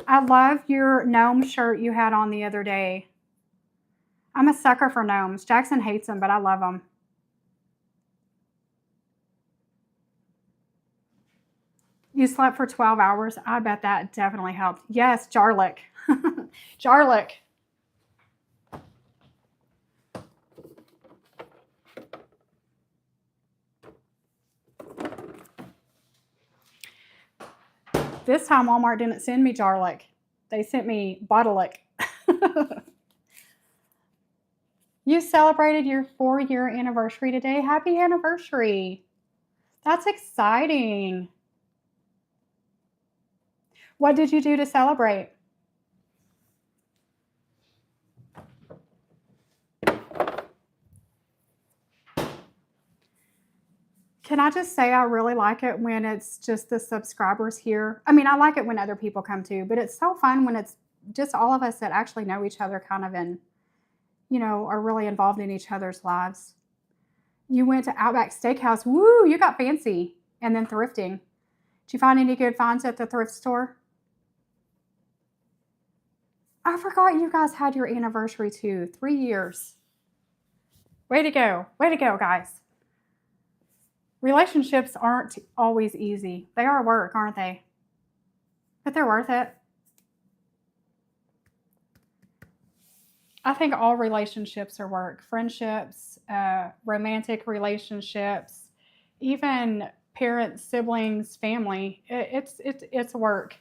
I love your gnome shirt you had on the other day. I'm a sucker for gnomes. Jackson hates them, but I love them. You slept for 12 hours. I bet that definitely helped. Yes, Jarlic. Jarlic. This time Walmart didn't send me Jarlic. They sent me Bottleic. You celebrated your 4-year anniversary today. Happy anniversary. That's exciting. What did you do to celebrate? Can I just say I really like it when it's just the subscribers here. I mean, I like it when other people come too, but it's so fun when it's just all of us that actually know each other kind of and, are really involved in each other's lives. You went to Outback Steakhouse. Woo, you got fancy. And then thrifting. Did you find any good finds at the thrift store? I forgot you guys had your anniversary too. 3 years. Way to go. Way to go, guys. Relationships aren't always easy. They are work, aren't they? But they're worth it. I think all relationships are work. Friendships, romantic relationships, even parents, siblings, family. It's work.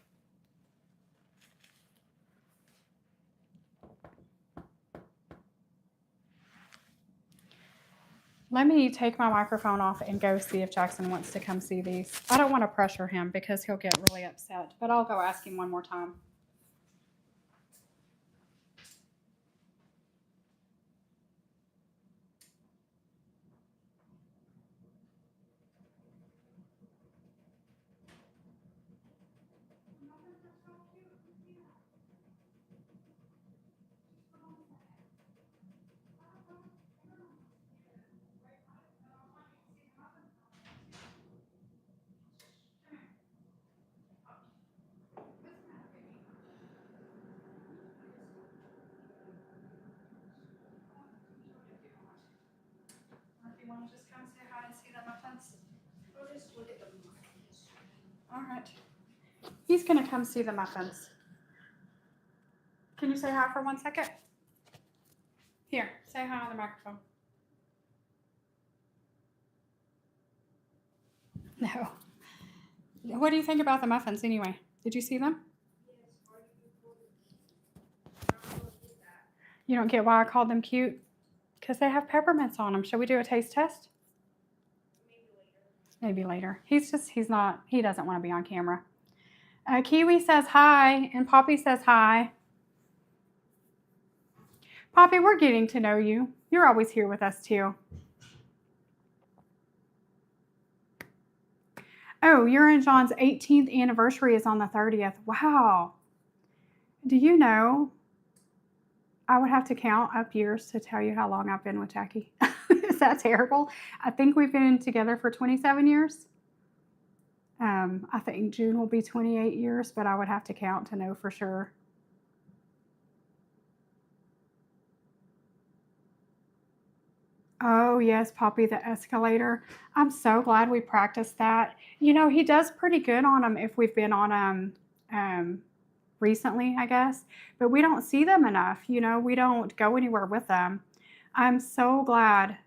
Let me take my microphone off and go see if Jackson wants to come see these. I don't want to pressure him because he'll get really upset, but I'll go ask him one more time. All right. He's going to come see the muffins. Can you say hi for 1 second? Here, say hi on the microphone. No. What do you think about the muffins anyway? Did you see them? You don't get why I called them cute? Because they have peppermints on them. Shall we do a taste test? Maybe later. He doesn't want to be on camera. Kiwi says hi, and Poppy says hi. Poppy, we're getting to know you. You're always here with us too. Oh, your and John's 18th anniversary is on the 30th. Wow. Do you know, I would have to count up years to tell you how long I've been with Jackie. Is that terrible? I think we've been together for 27 years. I think June will be 28 years, but I would have to count to know for sure. Oh, yes, Poppy, the escalator. I'm so glad we practiced that. You know, he does pretty good on them if we've been on them recently, I guess. But we don't see them enough. You know, we don't go anywhere with them. I'm so glad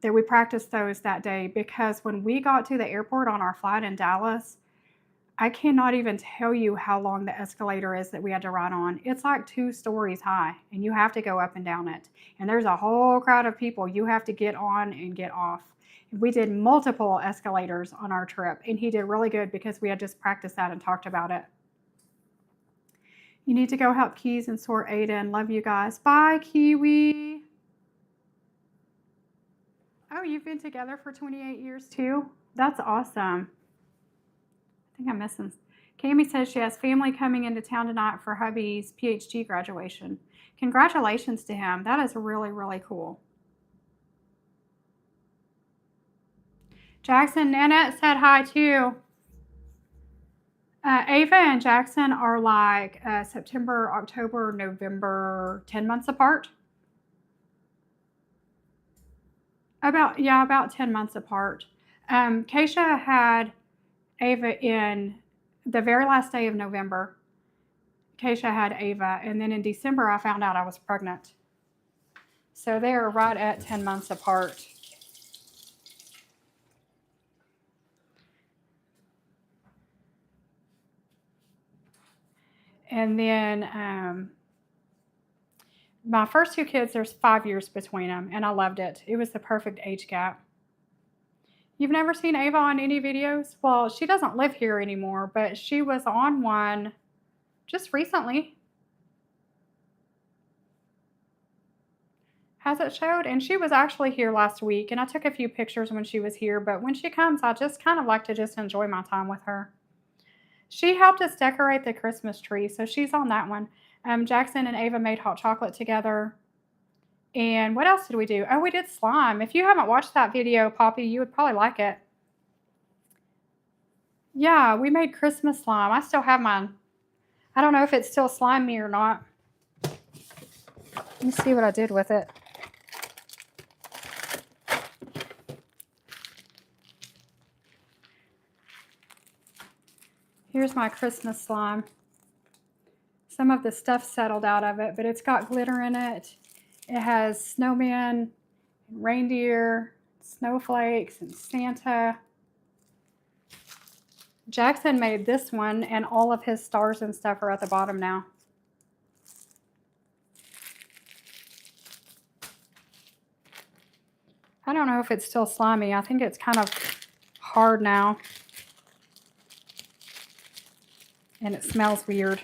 that we practiced those that day because when we got to the airport on our flight in Dallas, I cannot even tell you how long the escalator is that we had to ride on. It's like 2 stories high, and you have to go up and down it. And there's a whole crowd of people you have to get on and get off. We did multiple escalators on our trip, and he did really good because we had just practiced that and talked about it. You need to go help Keys and sort Aiden. Love you guys. Bye, Kiwi. Oh, you've been together for 28 years too? That's awesome. I think I'm missing. Cami says she has family coming into town tonight for hubby's PhD graduation. Congratulations to him. That is really, really cool. Jackson, Nanette said hi too. Ava and Jackson are like September, October, November, 10 months apart. About 10 months apart. Keisha had Ava in the very last day of November. Keisha had Ava, and then in December I found out I was pregnant. So they are right at 10 months apart. And then my first 2 kids, there's 5 years between them, and I loved it. It was the perfect age gap. You've never seen Ava on any videos? Well, she doesn't live here anymore, but she was on one just recently. Has it showed? And she was actually here last week, and I took a few pictures when she was here, but when she comes, I just kind of like to just enjoy my time with her. She helped us decorate the Christmas tree, so she's on that one. Jackson and Ava made hot chocolate together. And what else did we do? Oh, we did slime. If you haven't watched that video, Poppy, you would probably like it. Yeah, we made Christmas slime. I still have mine. I don't know if it's still slimy or not. Let me see what I did with it. Here's my Christmas slime. Some of the stuff settled out of it, but it's got glitter in it. It has snowman, and reindeer, snowflakes, and Santa. Jackson made this one, and all of his stars and stuff are at the bottom now. I don't know if it's still slimy. I think it's kind of hard now. And it smells weird.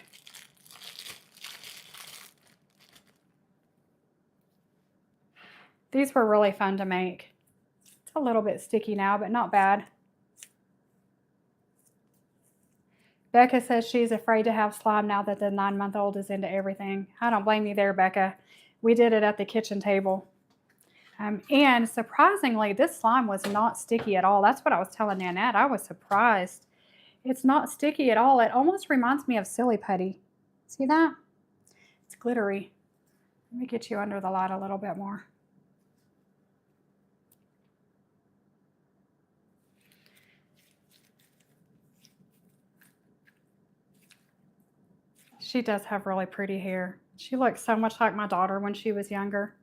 These were really fun to make. It's a little bit sticky now, but not bad. Becca says she's afraid to have slime now that the 9-month-old is into everything. I don't blame you there, Becca. We did it at the kitchen table. And surprisingly, this slime was not sticky at all. That's what I was telling Nanette. I was surprised. It's not sticky at all. It almost reminds me of Silly Putty. See that? It's glittery. Let me get you under the light a little bit more. She does have really pretty hair. She looks so much like my daughter when she was younger.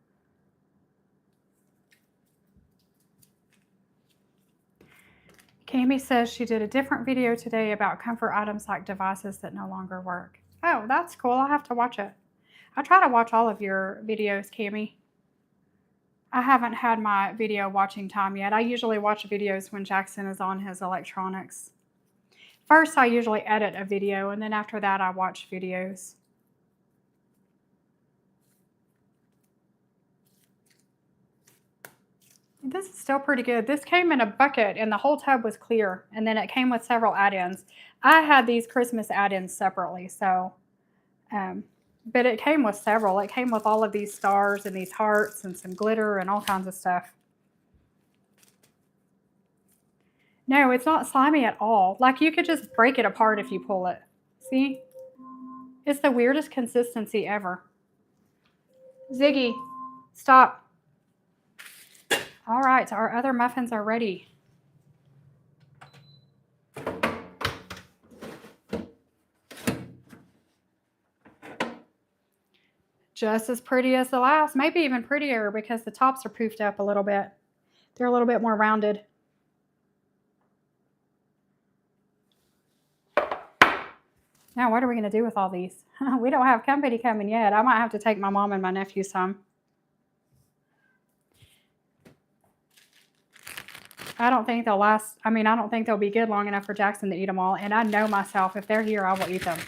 Cami says she did a different video today about comfort items like devices that no longer work. Oh, that's cool. I'll have to watch it. I try to watch all of your videos, Cami. I haven't had my video watching time yet. I usually watch videos when Jackson is on his electronics. First, I usually edit a video, and then after that, I watch videos. This is still pretty good. This came in a bucket, and the whole tub was clear, and then it came with several add-ins. I had these Christmas add-ins separately, so, but it came with several. It came with all of these stars and these hearts and some glitter and all kinds of stuff. No, it's not slimy at all. Like, you could just break it apart if you pull it. See? It's the weirdest consistency ever. Ziggy, stop. All right, our other muffins are ready. Just as pretty as the last, maybe even prettier because the tops are poofed up a little bit. They're a little bit more rounded. Now, what are we going to do with all these? We don't have company coming yet. I might have to take my mom and my nephew some. I don't think they'll last. I mean, I don't think they'll be good long enough for Jackson to eat them all. And I know myself, if they're here, I will eat them.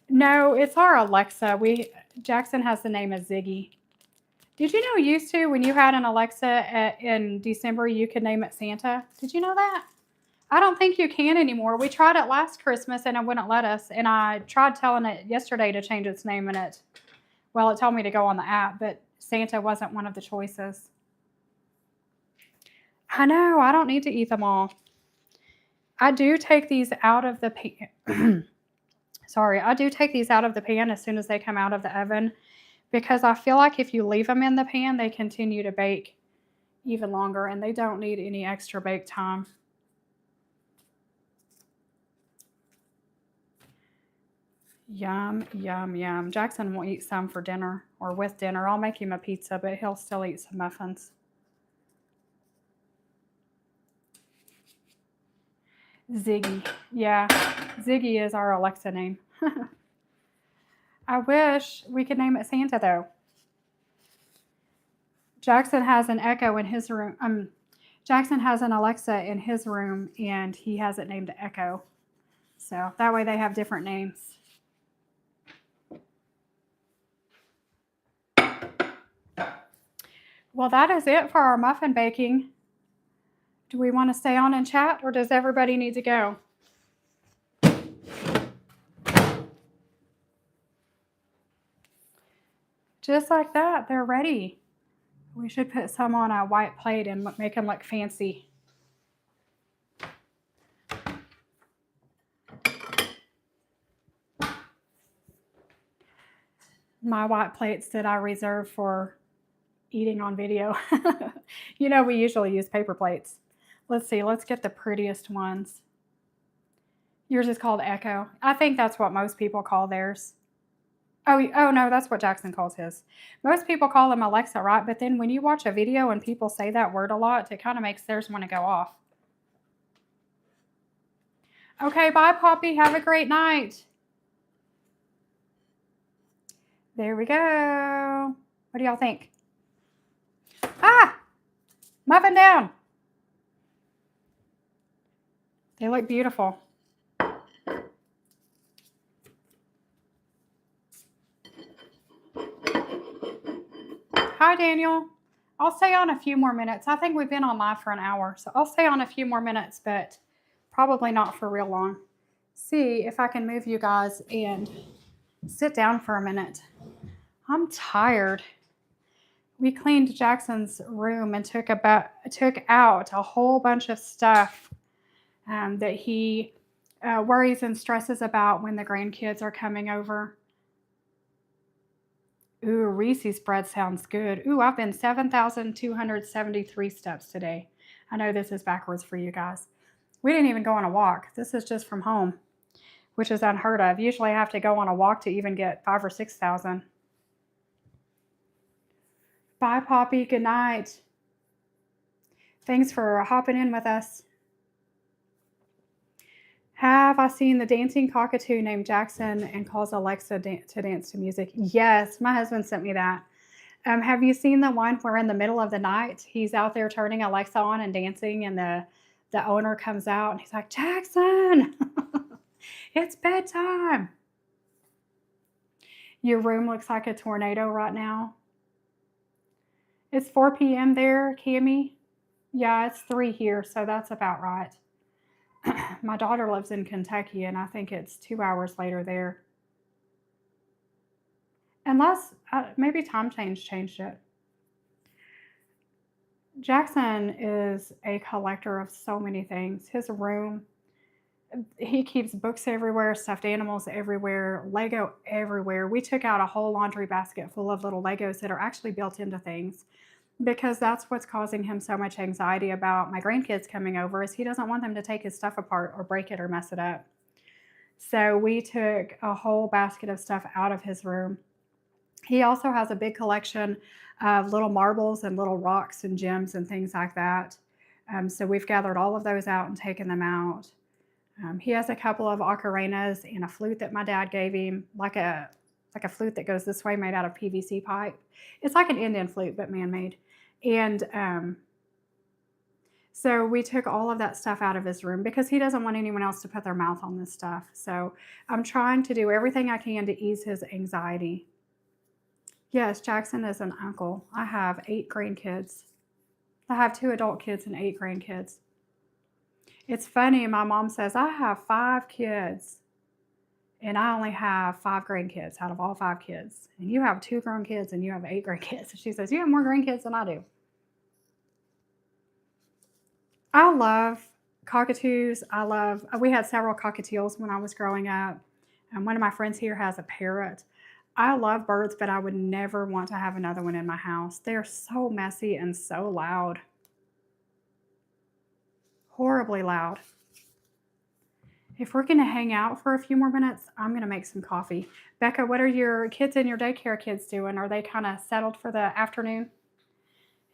No, it's our Alexa. Jackson has the name as Ziggy. Did you know used to, when you had an Alexa in December, you could name it Santa? Did you know that? I don't think you can anymore. We tried it last Christmas and it wouldn't let us. And I tried telling it yesterday to change its name, and it told me to go on the app, but Santa wasn't one of the choices. I know, I don't need to eat them all. I do take these out of the pan. Sorry, I do take these out of the pan as soon as they come out of the oven, because I feel like if you leave them in the pan, they continue to bake even longer, and they don't need any extra bake time. Yum, yum, yum. Jackson will eat some for dinner or with dinner. I'll make him a pizza, but he'll still eat some muffins. Ziggy. Yeah, Ziggy is our Alexa name. I wish we could name it Santa, though. Jackson has an Echo in his room. Jackson has an Alexa in his room, and he has it named Echo. So that way they have different names. Well, that is it for our muffin baking. Do we want to stay on and chat, or does everybody need to go? Just like that, they're ready. We should put some on a white plate and make them look fancy. My white plates that I reserve for eating on video. You know, we usually use paper plates. Let's see, let's get the prettiest ones. Yours is called Echo. I think that's what most people call theirs. Oh no, that's what Jackson calls his. Most people call them Alexa, right? But then when you watch a video and people say that word a lot, it kind of makes theirs want to go off. Okay, bye, Poppy. Have a great night. There we go. What do y'all think? Ah! Muffin down. They look beautiful. Hi, Daniel. I'll stay on a few more minutes. I think we've been on live for an hour, so I'll stay on a few more minutes, but probably not for real long. See if I can move you guys and sit down for a minute. I'm tired. We cleaned Jackson's room and took out a whole bunch of stuff that he worries and stresses about when the grandkids are coming over. Ooh, Reese's bread sounds good. Ooh, I've been 7,273 steps today. I know this is backwards for you guys. We didn't even go on a walk. This is just from home, which is unheard of. Usually I have to go on a walk to even get 5,000 or 6,000. Bye, Poppy. Good night. Thanks for hopping in with us. Have I seen the dancing cockatoo named Jackson and calls Alexa to dance to music? Yes, my husband sent me that. Have you seen the one where in the middle of the night he's out there turning Alexa on and dancing, and the owner comes out and he's like, Jackson, it's bedtime. Your room looks like a tornado right now. It's 4 p.m. there, Cammie. Yeah, it's 3 here, so that's about right. My daughter lives in Kentucky, and I think it's 2 hours later there. Unless maybe time change changed it. Jackson is a collector of so many things. His room, he keeps books everywhere, stuffed animals everywhere, Lego everywhere. We took out a whole laundry basket full of little Legos that are actually built into things, because that's what's causing him so much anxiety about my grandkids coming over, is he doesn't want them to take his stuff apart or break it or mess it up. So we took a whole basket of stuff out of his room. He also has a big collection of little marbles and little rocks and gems and things like that. So we've gathered all of those out and taken them out. He has a couple of ocarinas and a flute that my dad gave him, like a flute that goes this way, made out of PVC pipe. It's like an Indian flute, but man-made. And so we took all of that stuff out of his room because he doesn't want anyone else to put their mouth on this stuff. So I'm trying to do everything I can to ease his anxiety. Yes, Jackson is an uncle. I have 8 grandkids. I have 2 adult kids and 8 grandkids. It's funny, my mom says, I have 5 kids, and I only have 5 grandkids out of all 5 kids. And you have 2 grown kids, and you have 8 grandkids. She says, you have more grandkids than I do. I love cockatoos. We had several cockatiels when I was growing up. And one of my friends here has a parrot. I love birds, but I would never want to have another one in my house. They're so messy and so loud. Horribly loud. If we're going to hang out for a few more minutes, I'm going to make some coffee. Becca, what are your kids and your daycare kids doing? Are they kind of settled for the afternoon?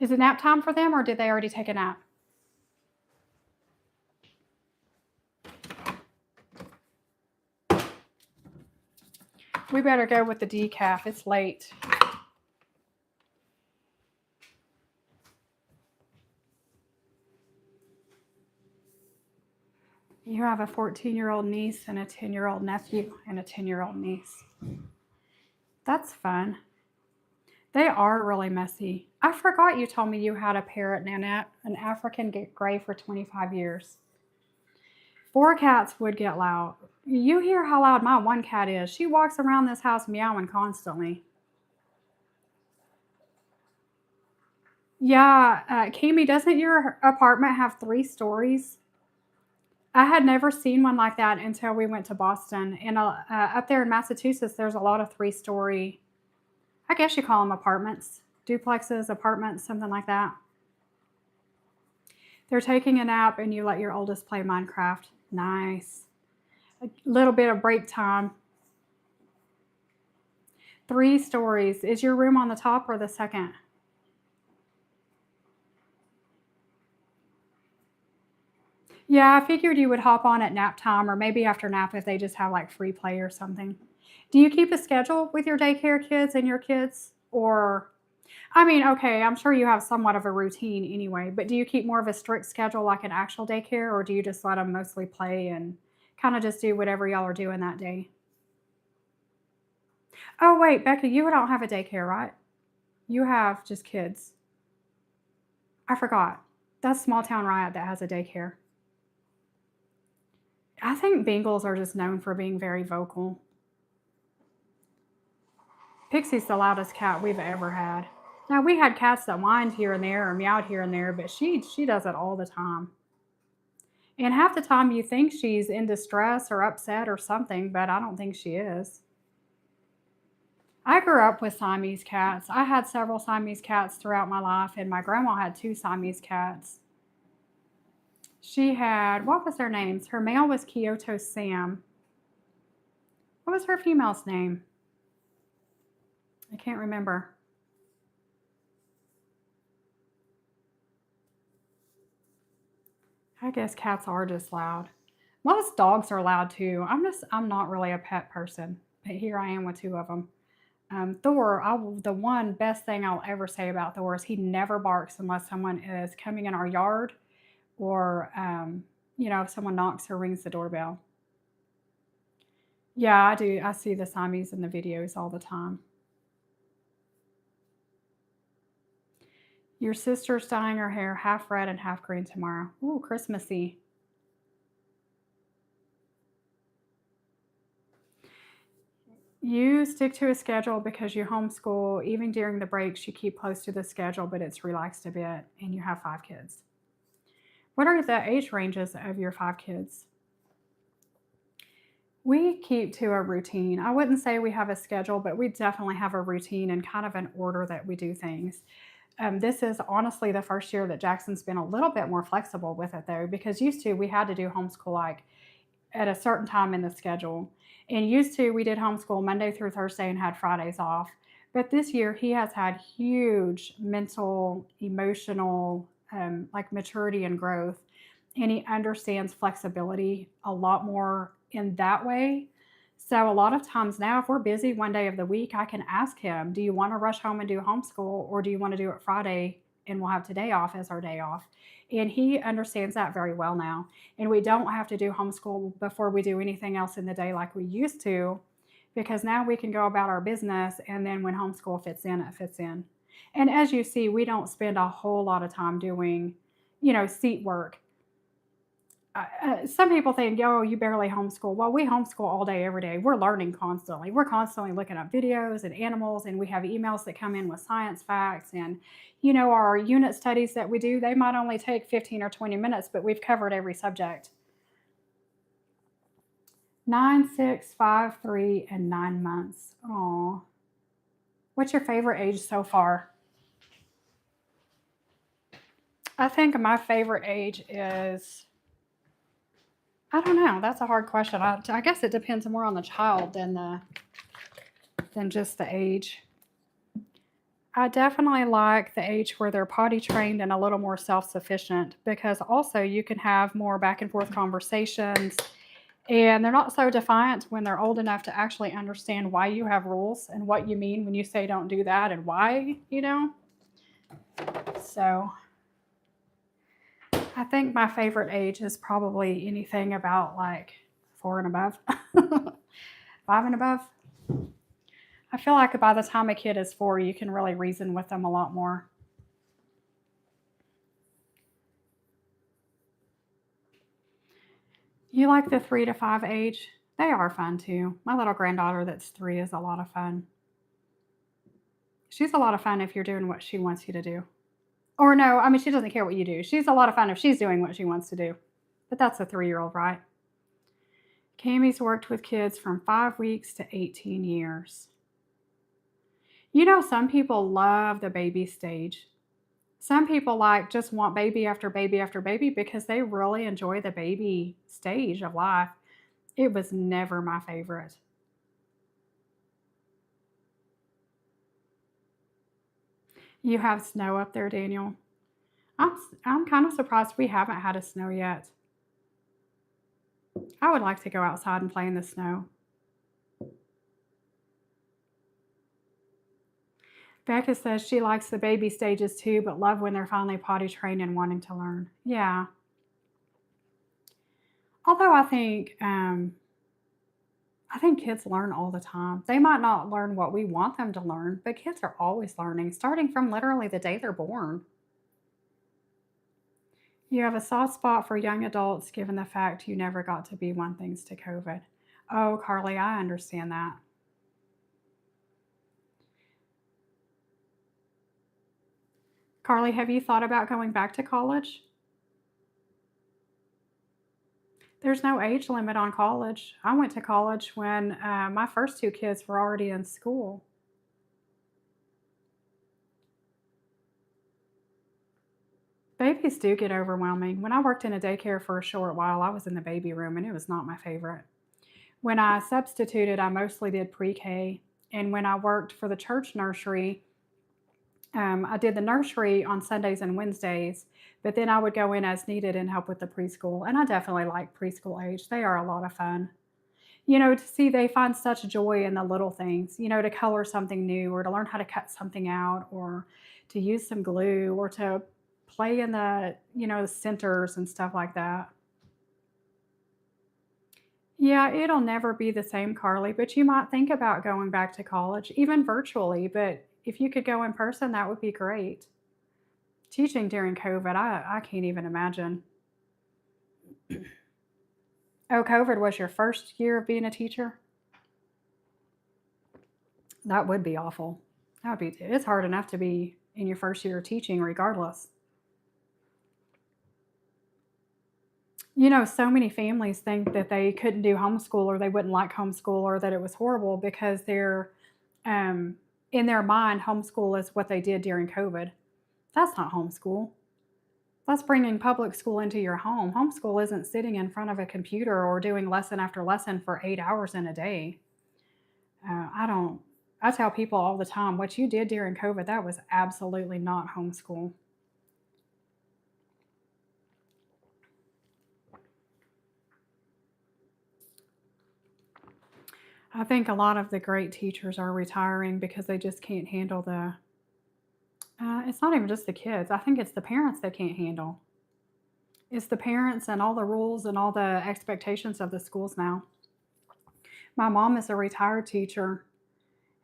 Is it nap time for them, or did they already take a nap? We better go with the decaf. It's late. You have a 14-year-old niece and a 10-year-old nephew and a 10-year-old niece. That's fun. They are really messy. I forgot you told me you had a parrot, Nanette, an African gray for 25 years. 4 cats would get loud. You hear how loud my one cat is. She walks around this house meowing constantly. Yeah, Kami, doesn't your apartment have 3 stories? I had never seen one like that until we went to Boston. And up there in Massachusetts, there's a lot of 3-story, I guess you call them apartments, duplexes, apartments, something like that. They're taking a nap and you let your oldest play Minecraft. Nice. A little bit of break time. 3 stories. Is your room on the top or the second? Yeah, I figured you would hop on at nap time, or maybe after nap if they just have like free play or something. Do you keep a schedule with your daycare kids and your kids? Or, I mean, okay, I'm sure you have somewhat of a routine anyway, but do you keep more of a strict schedule like an actual daycare, or do you just let them mostly play and kind of just do whatever y'all are doing that day? Oh, wait, Becca, you don't have a daycare, right? You have just kids. I forgot. That's Small Town Riot that has a daycare. I think Bengals are just known for being very vocal. Pixie's the loudest cat we've ever had. Now, we had cats that whined here and there or meowed here and there, but she does it all the time. And half the time you think she's in distress or upset or something, but I don't think she is. I grew up with Siamese cats. I had several Siamese cats throughout my life, and my grandma had 2 Siamese cats. She had, what was their names? Her male was Kyoto Sam. What was her female's name? I can't remember. I guess cats are just loud. Most dogs are loud too. I'm not really a pet person, but here I am with two of them. Thor, the one best thing I'll ever say about Thor is he never barks unless someone is coming in our yard or, if someone knocks or rings the doorbell. Yeah, I do. I see the Siamese in the videos all the time. Your sister's dyeing her hair half red and half green tomorrow. Ooh, Christmassy. You stick to a schedule because you homeschool. Even during the breaks, you keep close to the schedule, but it's relaxed a bit, and you have 5 kids. What are the age ranges of your 5 kids? We keep to a routine. I wouldn't say we have a schedule, but we definitely have a routine and kind of an order that we do things. This is honestly the first year that Jackson's been a little bit more flexible with it, though, because used to we had to do homeschool like at a certain time in the schedule. And used to, we did homeschool Monday through Thursday and had Fridays off. But this year, he has had huge mental, emotional, like maturity and growth. And he understands flexibility a lot more in that way. So a lot of times now, if we're busy one day of the week, I can ask him, do you want to rush home and do homeschool, or do you want to do it Friday and we'll have today off as our day off? And he understands that very well now. And we don't have to do homeschool before we do anything else in the day like we used to, because now we can go about our business, and then when homeschool fits in, it fits in. And as you see, we don't spend a whole lot of time doing, seat work. Some people think, oh, you barely homeschool. Well, we homeschool all day, every day. We're learning constantly. We're constantly looking up videos and animals, and we have emails that come in with science facts. And, our unit studies that we do, they might only take 15 or 20 minutes, but we've covered every subject. 9, 6, 5, 3, and 9 months. Aw. What's your favorite age so far? I think my favorite age is, I don't know. That's a hard question. I guess it depends more on the child than just the age. I definitely like the age where they're potty trained and a little more self-sufficient, because also you can have more back and forth conversations, and they're not so defiant when they're old enough to actually understand why you have rules and what you mean when you say don't do that and why, So I think my favorite age is probably anything about like 4 and above, 5 and above. I feel like by the time a kid is 4, you can really reason with them a lot more. You like the 3 to 5 age? They are fun too. My little granddaughter that's 3 is a lot of fun. She's a lot of fun if you're doing what she wants you to do. Or no, I mean, she doesn't care what you do. She's a lot of fun if she's doing what she wants to do. But that's a 3-year-old, right? Cammie's worked with kids from 5 weeks to 18 years. Some people love the baby stage. Some people just want baby after baby after baby because they really enjoy the baby stage of life. It was never my favorite. You have snow up there, Daniel? I'm kind of surprised we haven't had a snow yet. I would like to go outside and play in the snow. Becca says she likes the baby stages too, but love when they're finally potty trained and wanting to learn. Yeah. Although I think kids learn all the time. They might not learn what we want them to learn, but kids are always learning, starting from literally the day they're born. You have a soft spot for young adults given the fact you never got to be one thanks to COVID. Oh, Carly, I understand that. Carly, have you thought about going back to college? There's no age limit on college. I went to college when my first 2 kids were already in school. Baby babies do get overwhelming. When I worked in a daycare for a short while, I was in the baby room and it was not my favorite. When I substituted, I mostly did pre-K. And when I worked for the church nursery, I did the nursery on Sundays and Wednesdays, but then I would go in as needed and help with the preschool. And I definitely like preschool age. They are a lot of fun. To see they find such joy in the little things, to color something new or to learn how to cut something out or to use some glue or to play in the centers and stuff like that. Yeah, it'll never be the same, Carly, but you might think about going back to college, even virtually. But if you could go in person, that would be great. Teaching during COVID, I can't even imagine. Oh, COVID was your first year of being a teacher? That would be awful. It's hard enough to be in your first year of teaching, regardless. So many families think that they couldn't do homeschool or they wouldn't like homeschool or that it was horrible because um, in their mind, homeschool is what they did during COVID. That's not homeschool. That's bringing public school into your home. Homeschool isn't sitting in front of a computer or doing lesson after lesson for 8 hours in a day. I don't, I tell people all the time, what you did during COVID, that was absolutely not homeschool. I think a lot of the great teachers are retiring because they just can't handle it's not even just the kids. I think it's the parents they can't handle. It's the parents and all the rules and all the expectations of the schools now. My mom is a retired teacher,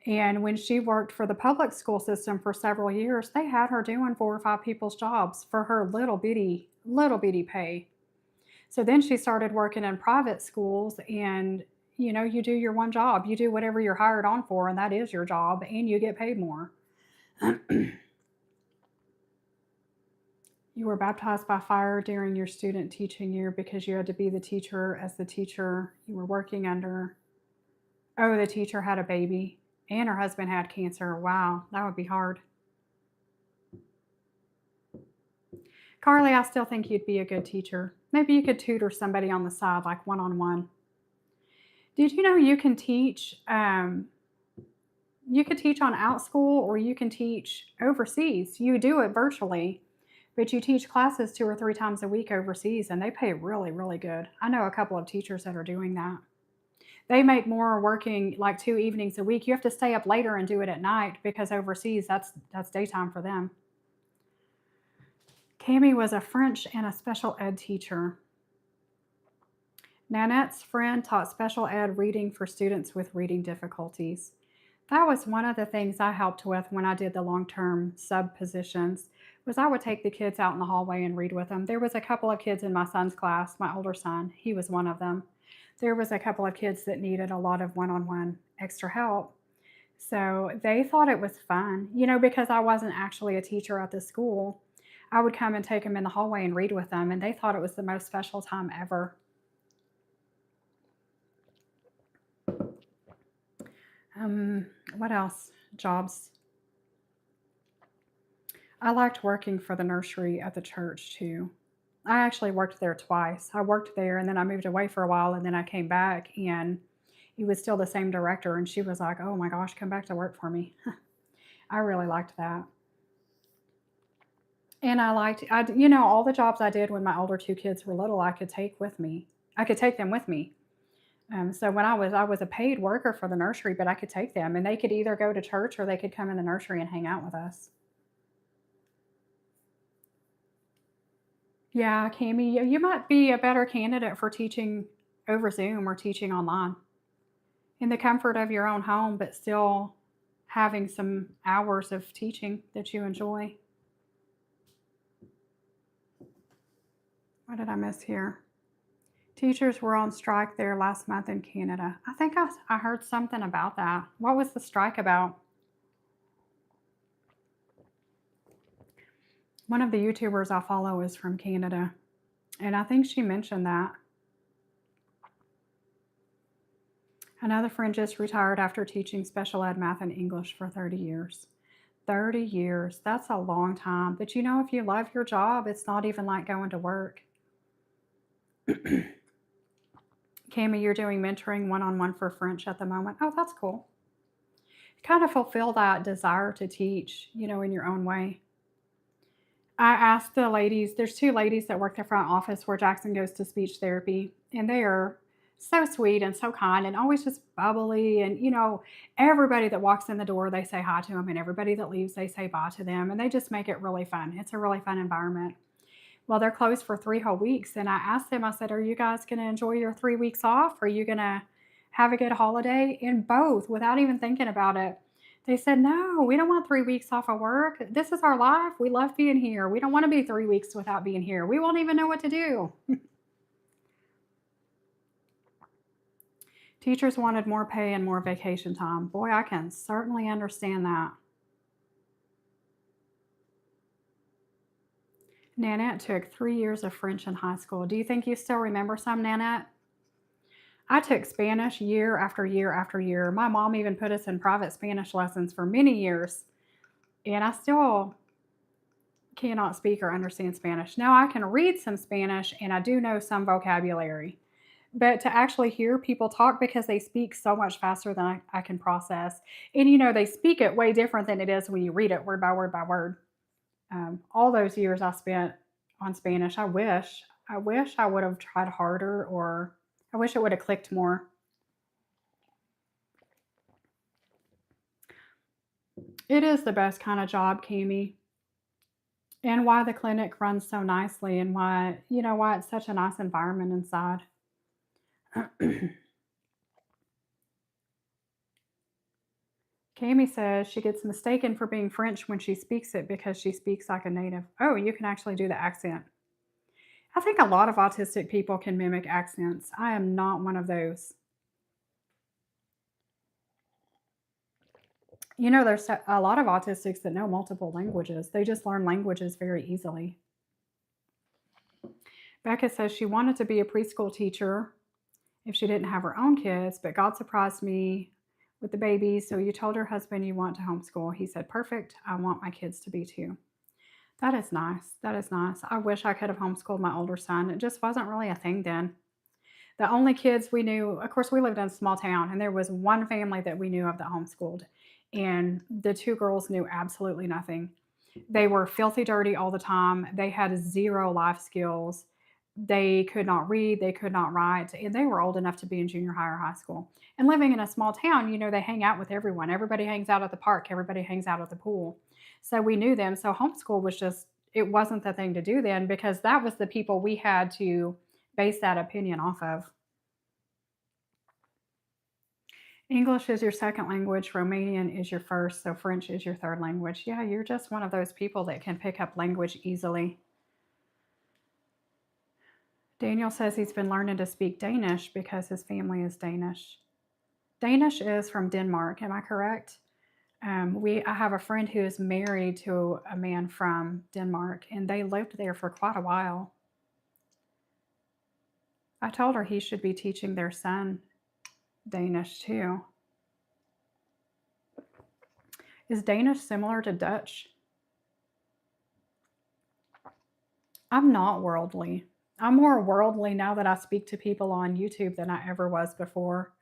and when she worked for the public school system for several years, they had her doing 4 or 5 people's jobs for her little bitty pay. So then she started working in private schools, and you do your one job. You do whatever you're hired on for, and that is your job, and you get paid more. You were baptized by fire during your student teaching year because you had to be the teacher as the teacher you were working under. Oh, the teacher had a baby and her husband had cancer. Wow, that would be hard. Carly, I still think you'd be a good teacher. Maybe you could tutor somebody on the side, like one on one. Did you know you can teach? You could teach on OutSchool or you can teach overseas. You do it virtually, but you teach classes 2 or 3 times a week overseas, and they pay really, really good. I know a couple of teachers that are doing that. They make more working like 2 evenings a week. You have to stay up later and do it at night because overseas that's daytime for them. Cami was a French and a special ed teacher. Nanette's friend taught special ed reading for students with reading difficulties. That was one of the things I helped with when I did the long-term sub positions, was I would take the kids out in the hallway and read with them. There was a couple of kids in my son's class, my older son, he was one of them. There was a couple of kids that needed a lot of one-on-one extra help. So they thought it was fun, because I wasn't actually a teacher at the school. I would come and take them in the hallway and read with them, and they thought it was the most special time ever. What else? Jobs. I liked working for the nursery at the church too. I actually worked there twice. I worked there and then I moved away for a while and then I came back and it was still the same director and she was like, "Oh my gosh, come back to work for me." I really liked that. And all the jobs I did when my older 2 kids were little, I could take with me. I could take them with me. So when I was a paid worker for the nursery, but I could take them and they could either go to church or they could come in the nursery and hang out with us. Yeah, Cami, you might be a better candidate for teaching over Zoom or teaching online in the comfort of your own home, but still having some hours of teaching that you enjoy. What did I miss here? Teachers were on strike there last month in Canada. I think I heard something about that. What was the strike about? One of the YouTubers I follow is from Canada, and I think she mentioned that. Another friend just retired after teaching special ed math and English for 30 years. 30 years. That's a long time. But you know, if you love your job, it's not even like going to work. Cami, you're doing mentoring one on one for French at the moment. Oh, that's cool. Kind of fulfill that desire to teach, in your own way. I asked the ladies, there's two ladies that work the front office where Jackson goes to speech therapy, and they are so sweet and so kind and always just bubbly. And, everybody that walks in the door, they say hi to them, and everybody that leaves, they say bye to them, and they just make it really fun. It's a really fun environment. Well, they're closed for 3 whole weeks. And I asked them, I said, are you guys going to enjoy your 3 weeks off? Are you going to have a good holiday? And both, without even thinking about it, they said, no, we don't want 3 weeks off of work. This is our life. We love being here. We don't want to be 3 weeks without being here. We won't even know what to do. Teachers wanted more pay and more vacation time. Boy, I can certainly understand that. Nanette took 3 years of French in high school. Do you think you still remember some, Nanette? I took Spanish year after year after year. My mom even put us in private Spanish lessons for many years, and I still cannot speak or understand Spanish. Now I can read some Spanish and I do know some vocabulary, but to actually hear people talk because they speak so much faster than I can process, and they speak it way different than it is when you read it word by word by word. All those years I spent on Spanish, I wish I would have tried harder, or I wish it would have clicked more. It is the best kind of job, Cami, and why the clinic runs so nicely, and why it's such a nice environment inside. Cami says she gets mistaken for being French when she speaks it because she speaks like a native. Oh, you can actually do the accent. I think a lot of autistic people can mimic accents. I am not one of those. There's a lot of autistics that know multiple languages. They just learn languages very easily. Becca says she wanted to be a preschool teacher if she didn't have her own kids, but God surprised me with the babies. So you told your husband you want to homeschool. He said, perfect. I want my kids to be too. That is nice. That is nice. I wish I could have homeschooled my older son. It just wasn't really a thing then. The only kids we knew, of course, we lived in a small town, and there was one family that we knew of that homeschooled, and the two girls knew absolutely nothing. They were filthy dirty all the time. They had zero life skills. They could not read, they could not write, and they were old enough to be in junior high or high school. And living in a small town, they hang out with everyone. Everybody hangs out at the park, everybody hangs out at the pool. So we knew them. So homeschool was just, it wasn't the thing to do then, because that was the people we had to base that opinion off of. English is your second language, Romanian is your first, so French is your third language. Yeah, you're just one of those people that can pick up language easily. Daniel says he's been learning to speak Danish because his family is Danish. Danish is from Denmark, am I correct? I have a friend who is married to a man from Denmark, and they lived there for quite a while. I told her he should be teaching their son Danish too. Is Danish similar to Dutch? I'm not worldly. I'm more worldly now that I speak to people on YouTube than I ever was before.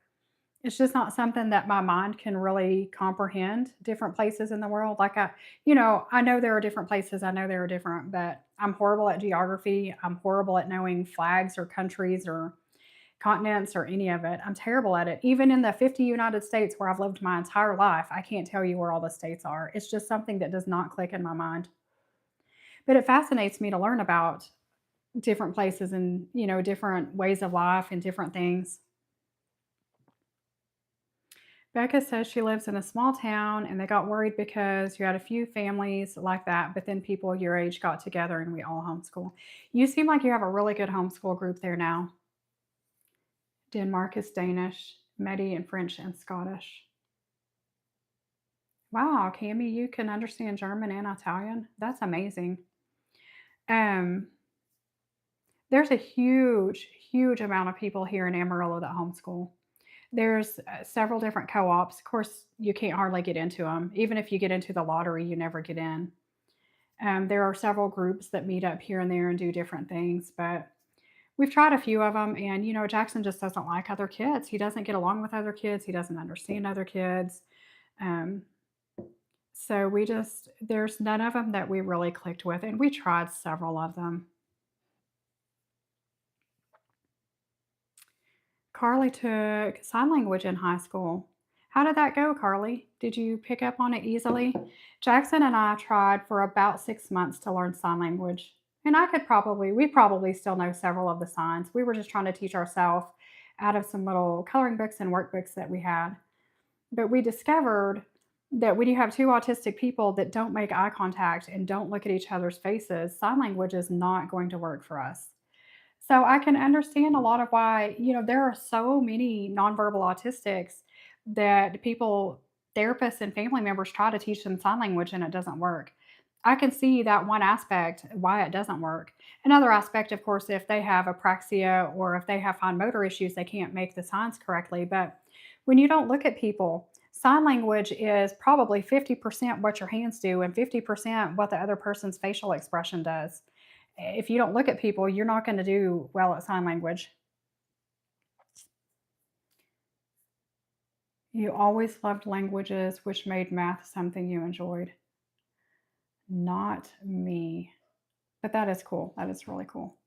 It's just not something that my mind can really comprehend, different places in the world. Like I know there are different places. I know there are different, but I'm horrible at geography. I'm horrible at knowing flags or countries or continents or any of it. I'm terrible at it. Even in the 50 United States where I've lived my entire life, I can't tell you where all the states are. It's just something that does not click in my mind. But it fascinates me to learn about different places and, different ways of life and different things. Becca says she lives in a small town and they got worried because you had a few families like that, but then people your age got together and we all homeschool. You seem like you have a really good homeschool group there now. Denmark is Danish, Medi and French and Scottish. Wow, Cami, you can understand German and Italian? That's amazing. Um, there's a huge, huge amount of people here in Amarillo that homeschool. There's several different co-ops. Of course, you can't hardly get into them. Even if you get into the lottery, you never get in. There are several groups that meet up here and there and do different things, but we've tried a few of them. And Jackson just doesn't like other kids. He doesn't get along with other kids. He doesn't understand other kids. Um, so there's none of them that we really clicked with, and we tried several of them. Carly took sign language in high school. How did that go, Carly? Did you pick up on it easily? Jackson and I tried for about 6 months to learn sign language. And we probably still know several of the signs. We were just trying to teach ourselves out of some little coloring books and workbooks that we had. But we discovered that when you have two autistic people that don't make eye contact and don't look at each other's faces, sign language is not going to work for us. So I can understand a lot of why, there are so many nonverbal autistics that therapists and family members try to teach them sign language and it doesn't work. I can see that one aspect why it doesn't work. Another aspect, of course, if they have apraxia or if they have fine motor issues, they can't make the signs correctly. But when you don't look at people, sign language is probably 50% what your hands do and 50% what the other person's facial expression does. If you don't look at people, you're not going to do well at sign language. You always loved languages, which made math something you enjoyed. Not me. But that is cool. That is really cool.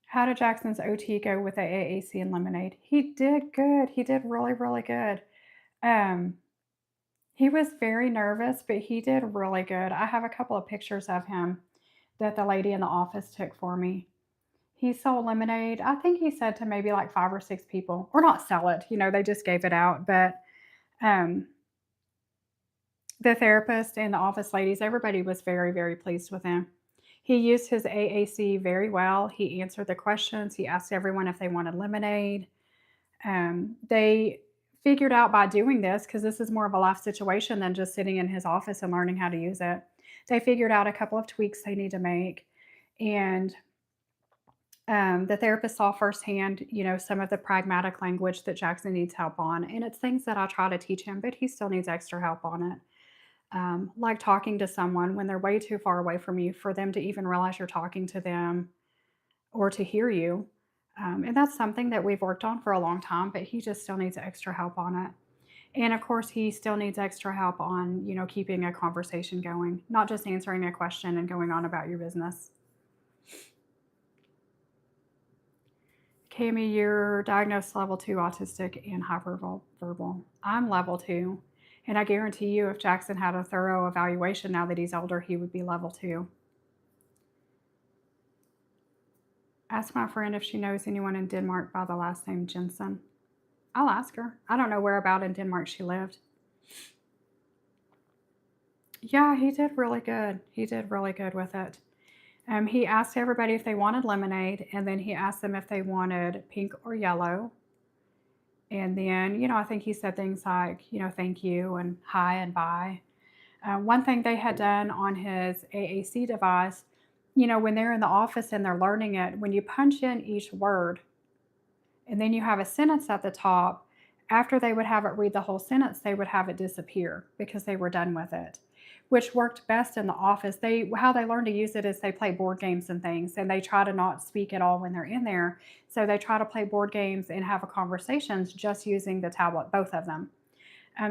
How did Jackson's OT go with the AAC and lemonade? He did good. He did really, really good. Um, he was very nervous, but he did really good. I have a couple of pictures of him that the lady in the office took for me. He sold lemonade. I think he said to maybe like 5 or 6 people, or not sell it, they just gave it out. But um, the therapist and the office ladies, everybody was very, very pleased with him. He used his AAC very well. He answered the questions. He asked everyone if they wanted lemonade. They figured out by doing this, because this is more of a life situation than just sitting in his office and learning how to use it. They figured out a couple of tweaks they need to make. And the therapist saw firsthand, some of the pragmatic language that Jackson needs help on. And it's things that I try to teach him, but he still needs extra help on it. Like talking to someone when they're way too far away from you for them to even realize you're talking to them or to hear you. And that's something that we've worked on for a long time, but he just still needs extra help on it. And of course, he still needs extra help on, keeping a conversation going, not just answering a question and going on about your business. Cami, you're diagnosed level 2 autistic and hyperverbal. I'm level 2. And I guarantee you, if Jackson had a thorough evaluation now that he's older, he would be level 2. Ask my friend if she knows anyone in Denmark by the last name Jensen. I'll ask her. I don't know where about in Denmark she lived. Yeah, he did really good. He did really good with it. He asked everybody if they wanted lemonade, and then he asked them if they wanted pink or yellow. And then, I think he said things like, thank you and hi and bye. One thing they had done on his AAC device, when they're in the office and they're learning it, when you punch in each word and then you have a sentence at the top, after they would have it read the whole sentence, they would have it disappear because they were done with it, which worked best in the office. How they learn to use it is they play board games and things, and they try to not speak at all when they're in there. So they try to play board games and have conversations just using the tablet, both of them.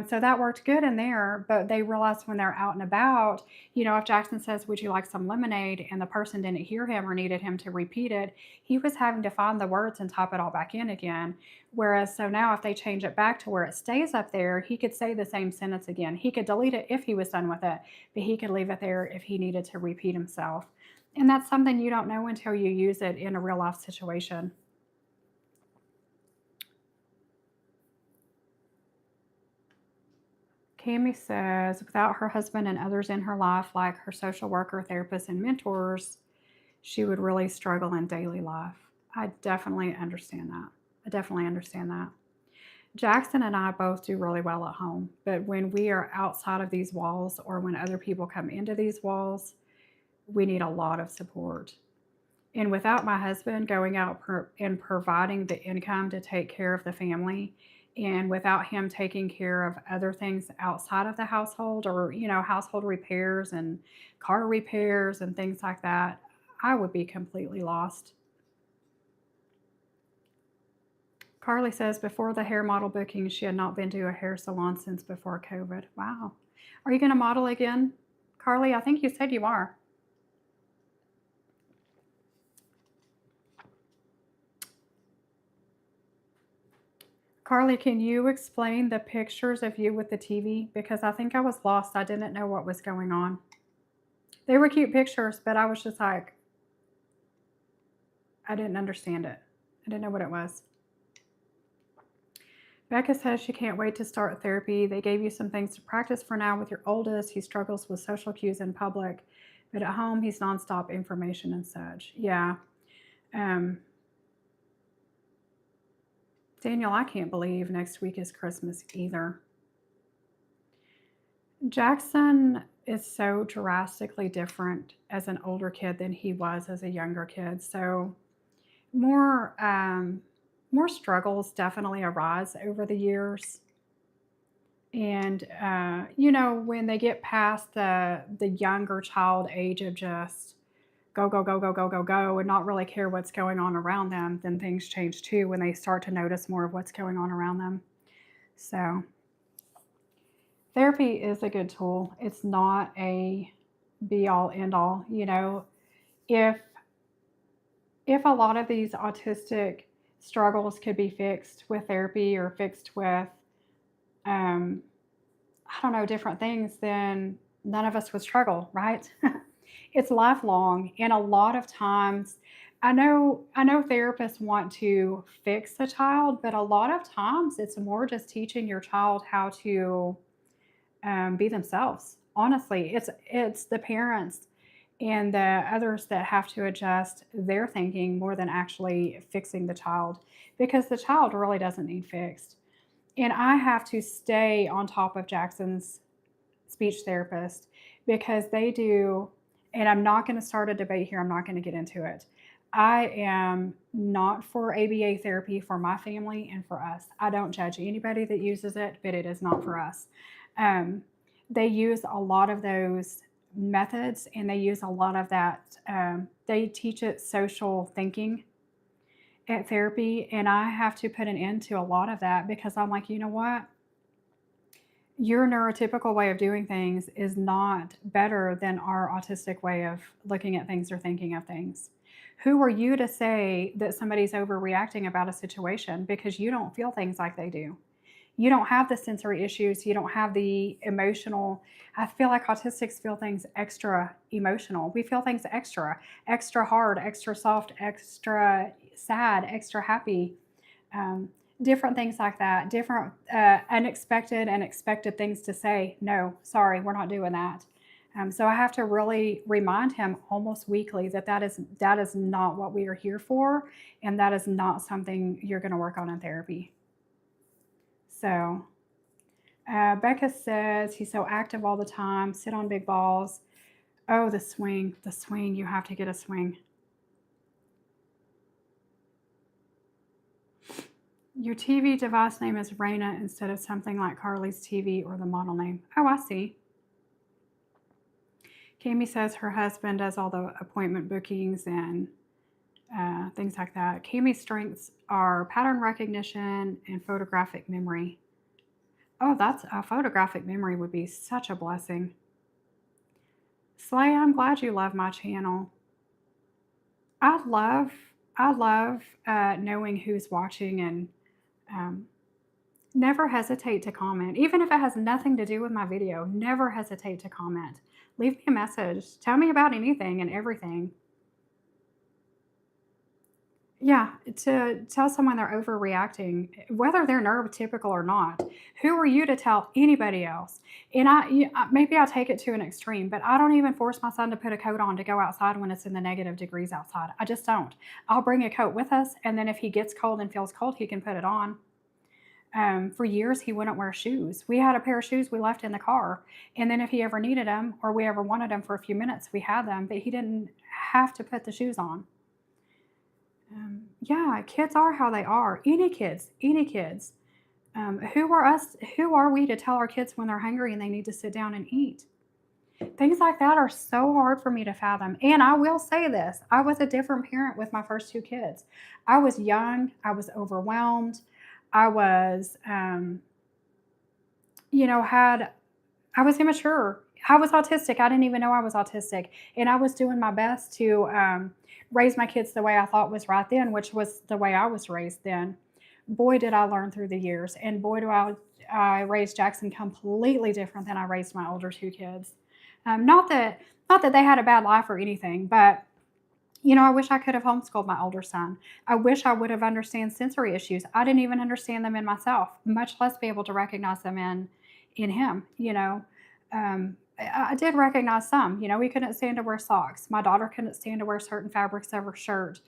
So that worked good in there, but they realized when they're out and about, if Jackson says, would you like some lemonade? And the person didn't hear him or needed him to repeat it, he was having to find the words and type it all back in again. Whereas, so now if they change it back to where it stays up there, he could say the same sentence again. He could delete it if he was done with it, but he could leave it there if he needed to repeat himself. And that's something you don't know until you use it in a real life situation. Cami says, without her husband and others in her life, like her social worker, therapists, and mentors, she would really struggle in daily life. I definitely understand that. Jackson and I both do really well at home, but when we are outside of these walls or when other people come into these walls, we need a lot of support. And without my husband going out and providing the income to take care of the family, and without him taking care of other things outside of the household, or, household repairs and car repairs and things like that, I would be completely lost. Carly says before the hair model booking, she had not been to a hair salon since before COVID. Wow. Are you going to model again, Carly? I think you said you are. Carly, can you explain the pictures of you with the TV? Because I think I was lost. I didn't know what was going on. They were cute pictures, but I was just like, I didn't understand it. I didn't know what it was. Becca says she can't wait to start therapy. They gave you some things to practice for now with your oldest. He struggles with social cues in public, but at home he's nonstop information and such. Yeah. Daniel, I can't believe next week is Christmas either. Jackson is so drastically different as an older kid than he was as a younger kid. So more struggles definitely arise over the years. And when they get past the younger child age of just go, go, go, go, go, go, go, and not really care what's going on around them, then things change too when they start to notice more of what's going on around them. So therapy is a good tool. It's not a be all end all. If a lot of these autistic struggles could be fixed with therapy or fixed with I don't know, different things, then none of us would struggle, right? It's lifelong, and a lot of times I know therapists want to fix the child, but a lot of times it's more just teaching your child how to be themselves. Honestly, it's the parents and the others that have to adjust their thinking more than actually fixing the child, because the child really doesn't need fixed. And I have to stay on top of Jackson's speech therapist because they do, and I'm not going to start a debate here. I'm not going to get into it. I am not for ABA therapy for my family and for us. I don't judge anybody that uses it, but it is not for us. They use a lot of those methods, and they use a lot of that. They teach it social thinking at therapy, and I have to put an end to a lot of that because I'm like, you know what? Your neurotypical way of doing things is not better than our autistic way of looking at things or thinking of things. Who are you to say that somebody's overreacting about a situation because you don't feel things like they do? You don't have the sensory issues. You don't have the emotional. I feel like autistics feel things extra emotional. We feel things extra hard, extra soft, extra sad, extra happy, different things like that, different unexpected and expected things to say. No, sorry, we're not doing that. So I have to really remind him almost weekly that is not what we are here for, and that is not something you're going to work on in therapy. So Becca says he's so active all the time, sit on big balls. Oh, the swing, you have to get a swing. Your TV device name is Raina instead of something like Carly's TV or the model name. Oh, I see. Cami says her husband does all the appointment bookings and things like that. Cami's strengths are pattern recognition and photographic memory. Oh, that's a photographic memory would be such a blessing. Slay, I'm glad you love my channel. I love knowing who's watching, and never hesitate to comment. Even if it has nothing to do with my video, never hesitate to comment. Leave me a message. Tell me about anything and everything. Yeah, to tell someone they're overreacting, whether they're neurotypical or not, who are you to tell anybody else? And maybe I take it to an extreme, but I don't even force my son to put a coat on to go outside when it's in the negative degrees outside. I just don't. I'll bring a coat with us, and then if he gets cold and feels cold, he can put it on. For years, he wouldn't wear shoes. We had a pair of shoes we left in the car, and then if he ever needed them or we ever wanted them for a few minutes, we had them, but he didn't have to put the shoes on. Yeah, kids are how they are. Any kids, any kids. Who are us? Who are we to tell our kids when they're hungry and they need to sit down and eat? Things like that are so hard for me to fathom. And I will say this, I was a different parent with my first two kids. I was young, I was overwhelmed, I was, you know, had I was immature. I was autistic. I didn't even know I was autistic. And I was doing my best to raise my kids the way I thought was right then, which was the way I was raised then. Boy, did I learn through the years. And boy, I raised Jackson completely different than I raised my older two kids. Not that they had a bad life or anything, but I wish I could have homeschooled my older son. I wish I would have understand sensory issues. I didn't even understand them in myself, much less be able to recognize them in him. I did recognize some. He couldn't stand to wear socks. My daughter couldn't stand to wear certain fabrics of her shirt.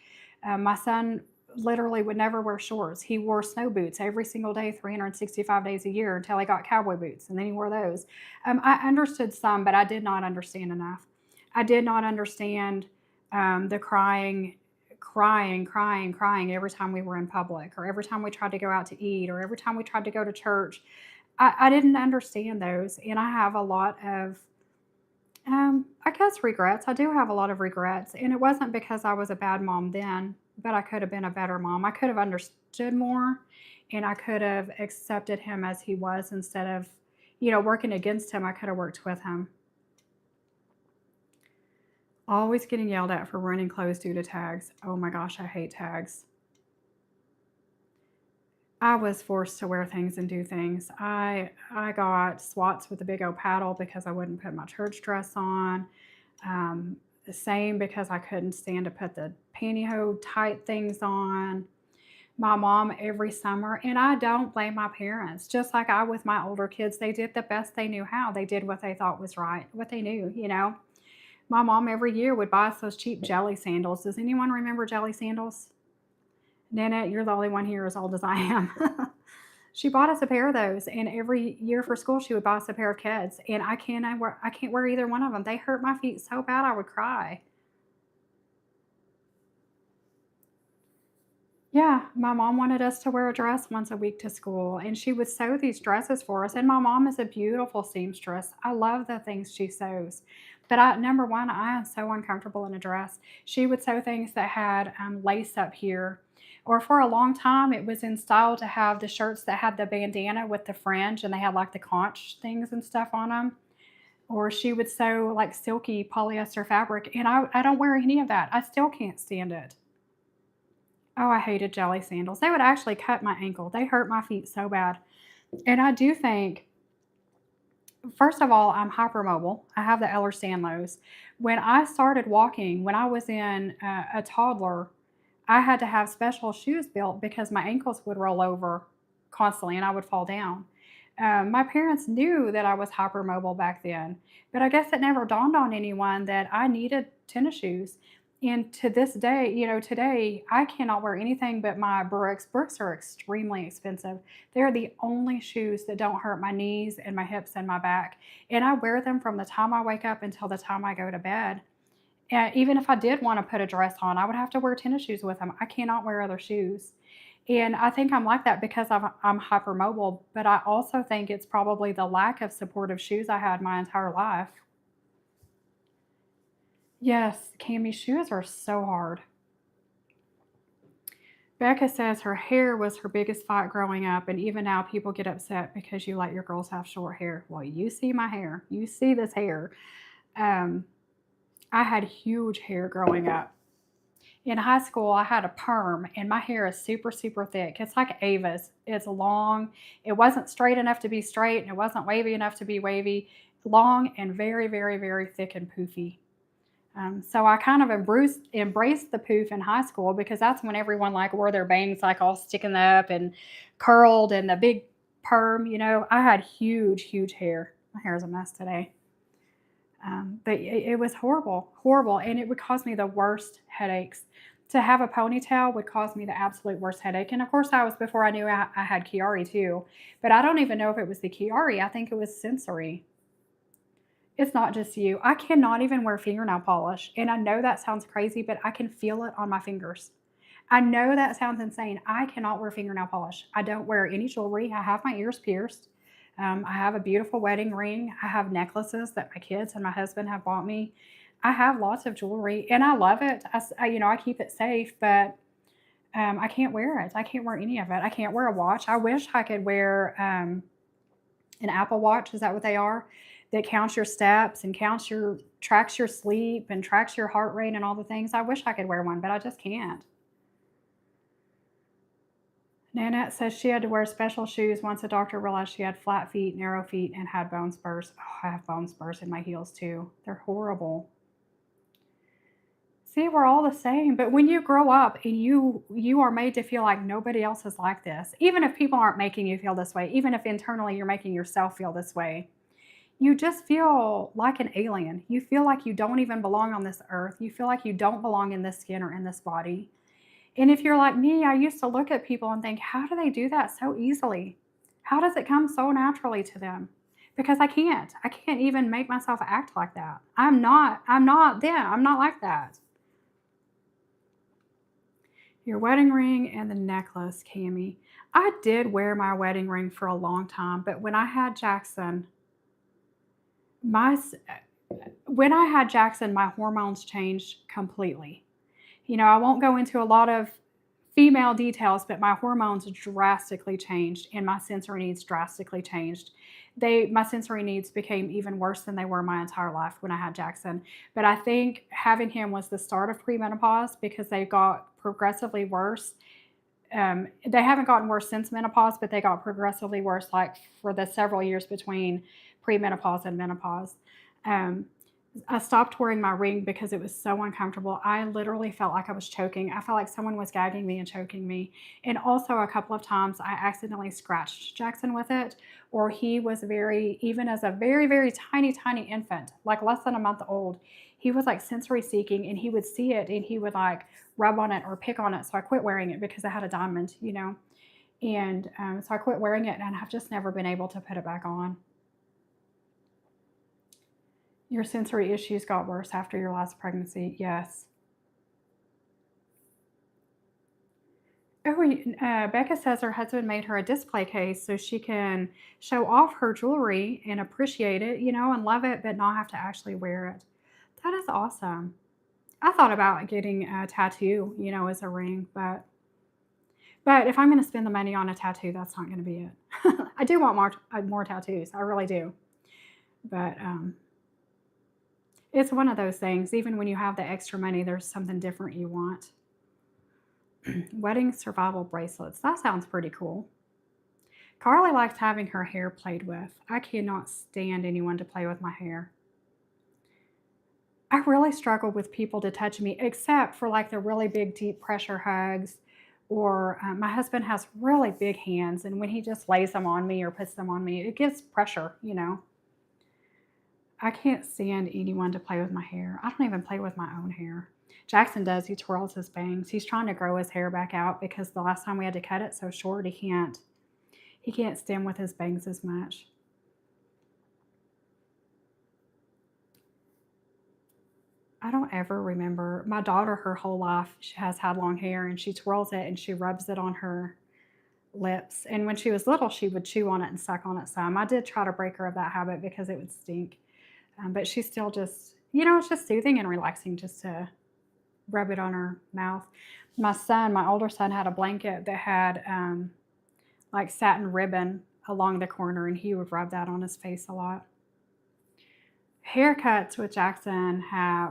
My son literally would never wear shorts. He wore snow boots every single day, 365 days a year until he got cowboy boots, and then he wore those. I understood some, but I did not understand enough. I did not understand the crying every time we were in public, or every time we tried to go out to eat, or every time we tried to go to church. I didn't understand those, and I have a lot of, I guess, regrets. I do have a lot of regrets, and it wasn't because I was a bad mom then, but I could have been a better mom. I could have understood more, and I could have accepted him as he was instead of, working against him. I could have worked with him. Always getting yelled at for running clothes due to tags. Oh my gosh, I hate tags. I was forced to wear things and do things. I got swats with a big old paddle because I wouldn't put my church dress on. The same because I couldn't stand to put the pantyhose tight things on. My mom every summer, and I don't blame my parents. Just like I with my older kids, they did the best they knew how. They did what they thought was right, what they knew. My mom every year would buy us those cheap jelly sandals. Does anyone remember jelly sandals? Nanette, you're the only one here as old as I am. She bought us a pair of those, and every year for school she would buy us a pair of Keds. And I can't wear either one of them. They hurt my feet so bad I would cry. Yeah, my mom wanted us to wear a dress once a week to school, and she would sew these dresses for us. And my mom is a beautiful seamstress. I love the things she sews. But number one, I am so uncomfortable in a dress. She would sew things that had lace up here. Or for a long time, it was in style to have the shirts that had the bandana with the fringe and they had like the conch things and stuff on them. Or she would sew like silky polyester fabric. And I don't wear any of that. I still can't stand it. Oh, I hated jelly sandals. They would actually cut my ankle. They hurt my feet so bad. And I do think, first of all, I'm hypermobile. I have the Ehlers-Danlos. When I started walking, when I was in a toddler, I had to have special shoes built because my ankles would roll over constantly and I would fall down. My parents knew that I was hypermobile back then, but I guess it never dawned on anyone that I needed tennis shoes. And to this day, today I cannot wear anything but my Brooks. Brooks are extremely expensive. They're the only shoes that don't hurt my knees and my hips and my back. And I wear them from the time I wake up until the time I go to bed. And even if I did want to put a dress on, I would have to wear tennis shoes with them. I cannot wear other shoes. And I think I'm like that because I'm hypermobile, but I also think it's probably the lack of supportive shoes I had my entire life. Yes, Cami, shoes are so hard. Becca says her hair was her biggest fight growing up, and even now people get upset because you let your girls have short hair. Well, you see my hair. You see this hair. Um, I had huge hair growing up. In high school, I had a perm, and my hair is super, super thick. It's like Ava's. It's long. It wasn't straight enough to be straight, and it wasn't wavy enough to be wavy. Long and very, very, very thick and poofy. So I kind of embraced the poof in high school because that's when everyone like wore their bangs like all sticking up and curled and the big perm. I had huge, huge hair. My hair is a mess today. But it was horrible, horrible, and it would cause me the worst headaches. To have a ponytail would cause me the absolute worst headache. And of course, that was before I knew I had Chiari too. But I don't even know if it was the Chiari. I think it was sensory. It's not just you. I cannot even wear fingernail polish. And I know that sounds crazy, but I can feel it on my fingers. I know that sounds insane. I cannot wear fingernail polish. I don't wear any jewelry. I have my ears pierced. I have a beautiful wedding ring. I have necklaces that my kids and my husband have bought me. I have lots of jewelry and I love it. I keep it safe, but I can't wear it. I can't wear any of it. I can't wear a watch. I wish I could wear an Apple Watch. Is that what they are? That counts your steps and tracks your sleep and tracks your heart rate and all the things. I wish I could wear one, but I just can't. Nanette says she had to wear special shoes once a doctor realized she had flat feet, narrow feet, and had bone spurs. Oh, I have bone spurs in my heels too. They're horrible. See, we're all the same, but when you grow up and you are made to feel like nobody else is like this, even if people aren't making you feel this way, even if internally you're making yourself feel this way, you just feel like an alien. You feel like you don't even belong on this earth. You feel like you don't belong in this skin or in this body. And if you're like me, I used to look at people and think, how do they do that so easily? How does it come so naturally to them? Because I can't. I can't even make myself act like that. I'm not them. I'm not like that. Your wedding ring and the necklace, Cami. I did wear my wedding ring for a long time, but when I had Jackson, my hormones changed completely. I won't go into a lot of female details, but my hormones drastically changed and my sensory needs drastically changed. My sensory needs became even worse than they were my entire life when I had Jackson. But I think having him was the start of premenopause because they got progressively worse. They haven't gotten worse since menopause, but they got progressively worse like for the several years between premenopause and menopause. I stopped wearing my ring because it was so uncomfortable. I literally felt like I was choking. I felt like someone was gagging me and choking me. And also a couple of times I accidentally scratched Jackson with it, or he was even as a very, very tiny, tiny infant, like less than a month old, he was like sensory seeking and he would see it and he would like rub on it or pick on it. So I quit wearing it because I had a diamond, And so I quit wearing it and I've just never been able to put it back on. Your sensory issues got worse after your last pregnancy. Yes. Oh, Becca says her husband made her a display case so she can show off her jewelry and appreciate it, and love it, but not have to actually wear it. That is awesome. I thought about getting a tattoo, as a ring, but if I'm going to spend the money on a tattoo, that's not going to be it. I do want more tattoos. I really do. But it's one of those things. Even when you have the extra money, there's something different you want. Wedding survival bracelets. That sounds pretty cool. Carly likes having her hair played with. I cannot stand anyone to play with my hair. I really struggle with people to touch me, except for like the really big, deep pressure hugs. Or my husband has really big hands, and when he just lays them on me or puts them on me, it gives pressure, I can't stand anyone to play with my hair. I don't even play with my own hair. Jackson does. He twirls his bangs. He's trying to grow his hair back out because the last time we had to cut it so short, he can't stem with his bangs as much. I don't ever remember. My daughter, her whole life, she has had long hair and she twirls it and she rubs it on her lips. And when she was little, she would chew on it and suck on it some. I did try to break her of that habit because it would stink. But she still just, it's just soothing and relaxing just to rub it on her mouth. My older son, had a blanket that had like satin ribbon along the corner, and he would rub that on his face a lot. Haircuts with Jackson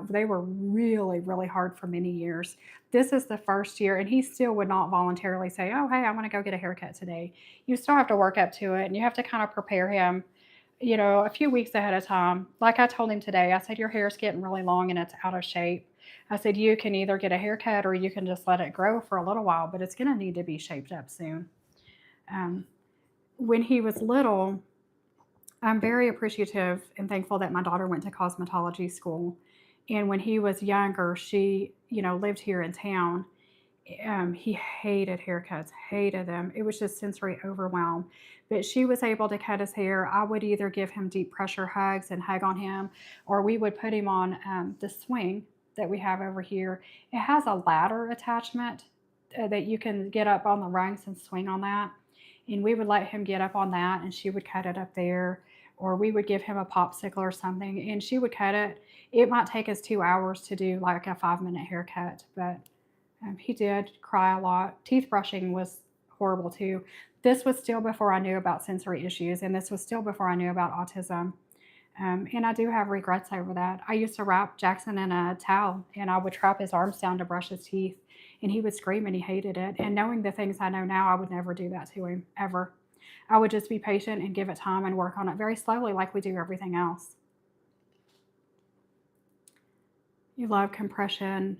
they were really, really hard for many years. This is the first year, and he still would not voluntarily say, oh, hey, I want to go get a haircut today. You still have to work up to it, and you have to kind of prepare him a few weeks ahead of time. Like I told him today, I said, your hair's getting really long and it's out of shape. I said, you can either get a haircut or you can just let it grow for a little while, but it's going to need to be shaped up soon. When he was little, I'm very appreciative and thankful that my daughter went to cosmetology school. And when he was younger, she, lived here in town. He hated haircuts, hated them. It was just sensory overwhelm. But she was able to cut his hair. I would either give him deep pressure hugs and hug on him, or we would put him on the swing that we have over here. It has a ladder attachment that you can get up on the rungs and swing on that. And we would let him get up on that, and she would cut it up there. Or we would give him a popsicle or something, and she would cut it. It might take us 2 hours to do like a 5-minute haircut, but he did cry a lot. Teeth brushing was horrible too. This was still before I knew about sensory issues, and this was still before I knew about autism. And I do have regrets over that. I used to wrap Jackson in a towel, and I would trap his arms down to brush his teeth, and he would scream and he hated it. And knowing the things I know now, I would never do that to him, ever. I would just be patient and give it time and work on it very slowly like we do everything else. You love compression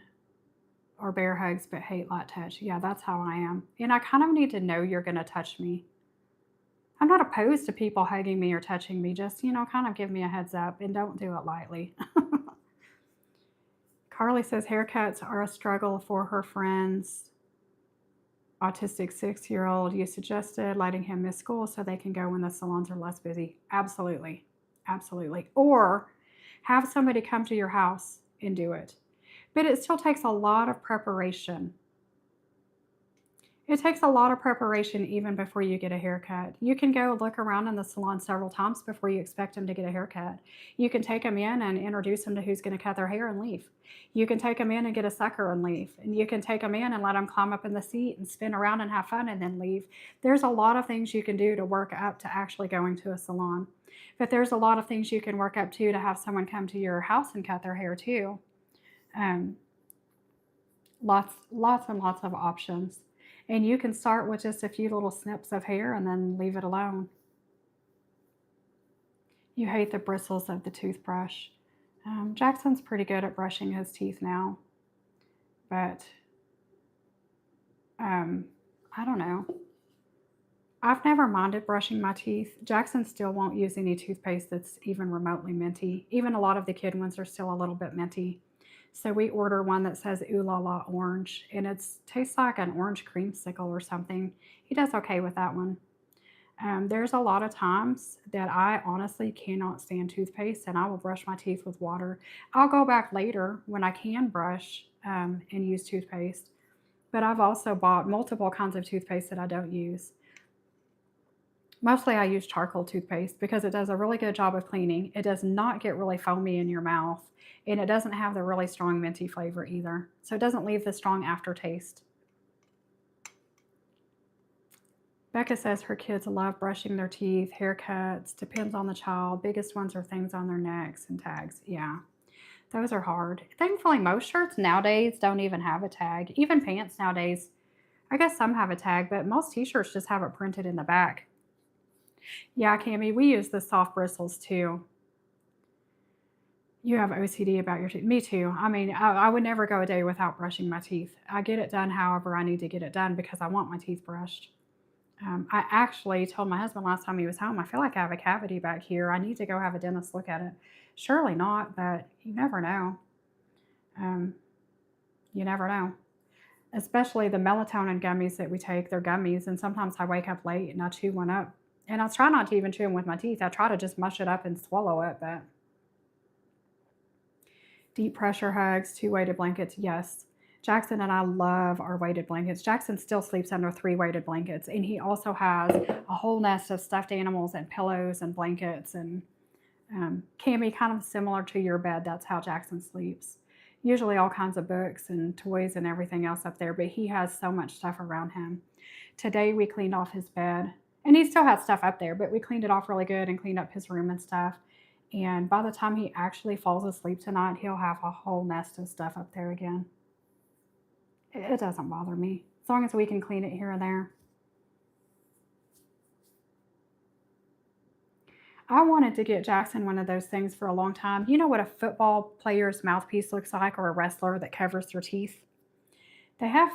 or bear hugs but hate light touch. Yeah, that's how I am. And I kind of need to know you're going to touch me. I'm not opposed to people hugging me or touching me. Just, kind of give me a heads up and don't do it lightly. Carly says haircuts are a struggle for her friends. Autistic 6-year-old, you suggested letting him miss school so they can go when the salons are less busy. Absolutely. Absolutely. Or have somebody come to your house and do it. But it still takes a lot of preparation. It takes a lot of preparation even before you get a haircut. You can go look around in the salon several times before you expect them to get a haircut. You can take them in and introduce them to who's going to cut their hair and leave. You can take them in and get a sucker and leave. And you can take them in and let them climb up in the seat and spin around and have fun and then leave. There's a lot of things you can do to work up to actually going to a salon. But there's a lot of things you can work up to have someone come to your house and cut their hair too. Lots and lots of options. And you can start with just a few little snips of hair and then leave it alone. You hate the bristles of the toothbrush. Jackson's pretty good at brushing his teeth now. But I don't know. I've never minded brushing my teeth. Jackson still won't use any toothpaste that's even remotely minty. Even a lot of the kid ones are still a little bit minty. So we order one that says Ooh La La Orange, and it tastes like an orange creamsicle or something. He does okay with that one. There's a lot of times that I honestly cannot stand toothpaste, and I will brush my teeth with water. I'll go back later when I can brush and use toothpaste, but I've also bought multiple kinds of toothpaste that I don't use. Mostly I use charcoal toothpaste because it does a really good job of cleaning. It does not get really foamy in your mouth, and it doesn't have the really strong minty flavor either. So it doesn't leave the strong aftertaste. Becca says her kids love brushing their teeth, haircuts, depends on the child. Biggest ones are things on their necks and tags. Yeah, those are hard. Thankfully, most shirts nowadays don't even have a tag. Even pants nowadays, I guess some have a tag, but most t-shirts just have it printed in the back. Yeah, Cami, we use the soft bristles too. You have OCD about your teeth. Me too. I mean, I would never go a day without brushing my teeth. I get it done however I need to get it done because I want my teeth brushed. I actually told my husband last time he was home, I feel like I have a cavity back here. I need to go have a dentist look at it. Surely not, but you never know. You never know. Especially the melatonin gummies that we take. They're gummies, and sometimes I wake up late and I chew one up. And I try not to even chew them with my teeth. I try to just mush it up and swallow it, but deep pressure hugs, 2 weighted blankets, yes. Jackson and I love our weighted blankets. Jackson still sleeps under 3 weighted blankets, and he also has a whole nest of stuffed animals and pillows and blankets, and can be kind of similar to your bed. That's how Jackson sleeps. Usually all kinds of books and toys and everything else up there, but he has so much stuff around him. Today we cleaned off his bed, and he still has stuff up there, but we cleaned it off really good and cleaned up his room and stuff. And by the time he actually falls asleep tonight, he'll have a whole nest of stuff up there again. It doesn't bother me, as long as we can clean it here and there. I wanted to get Jackson one of those things for a long time. You know what a football player's mouthpiece looks like, or a wrestler that covers their teeth? They have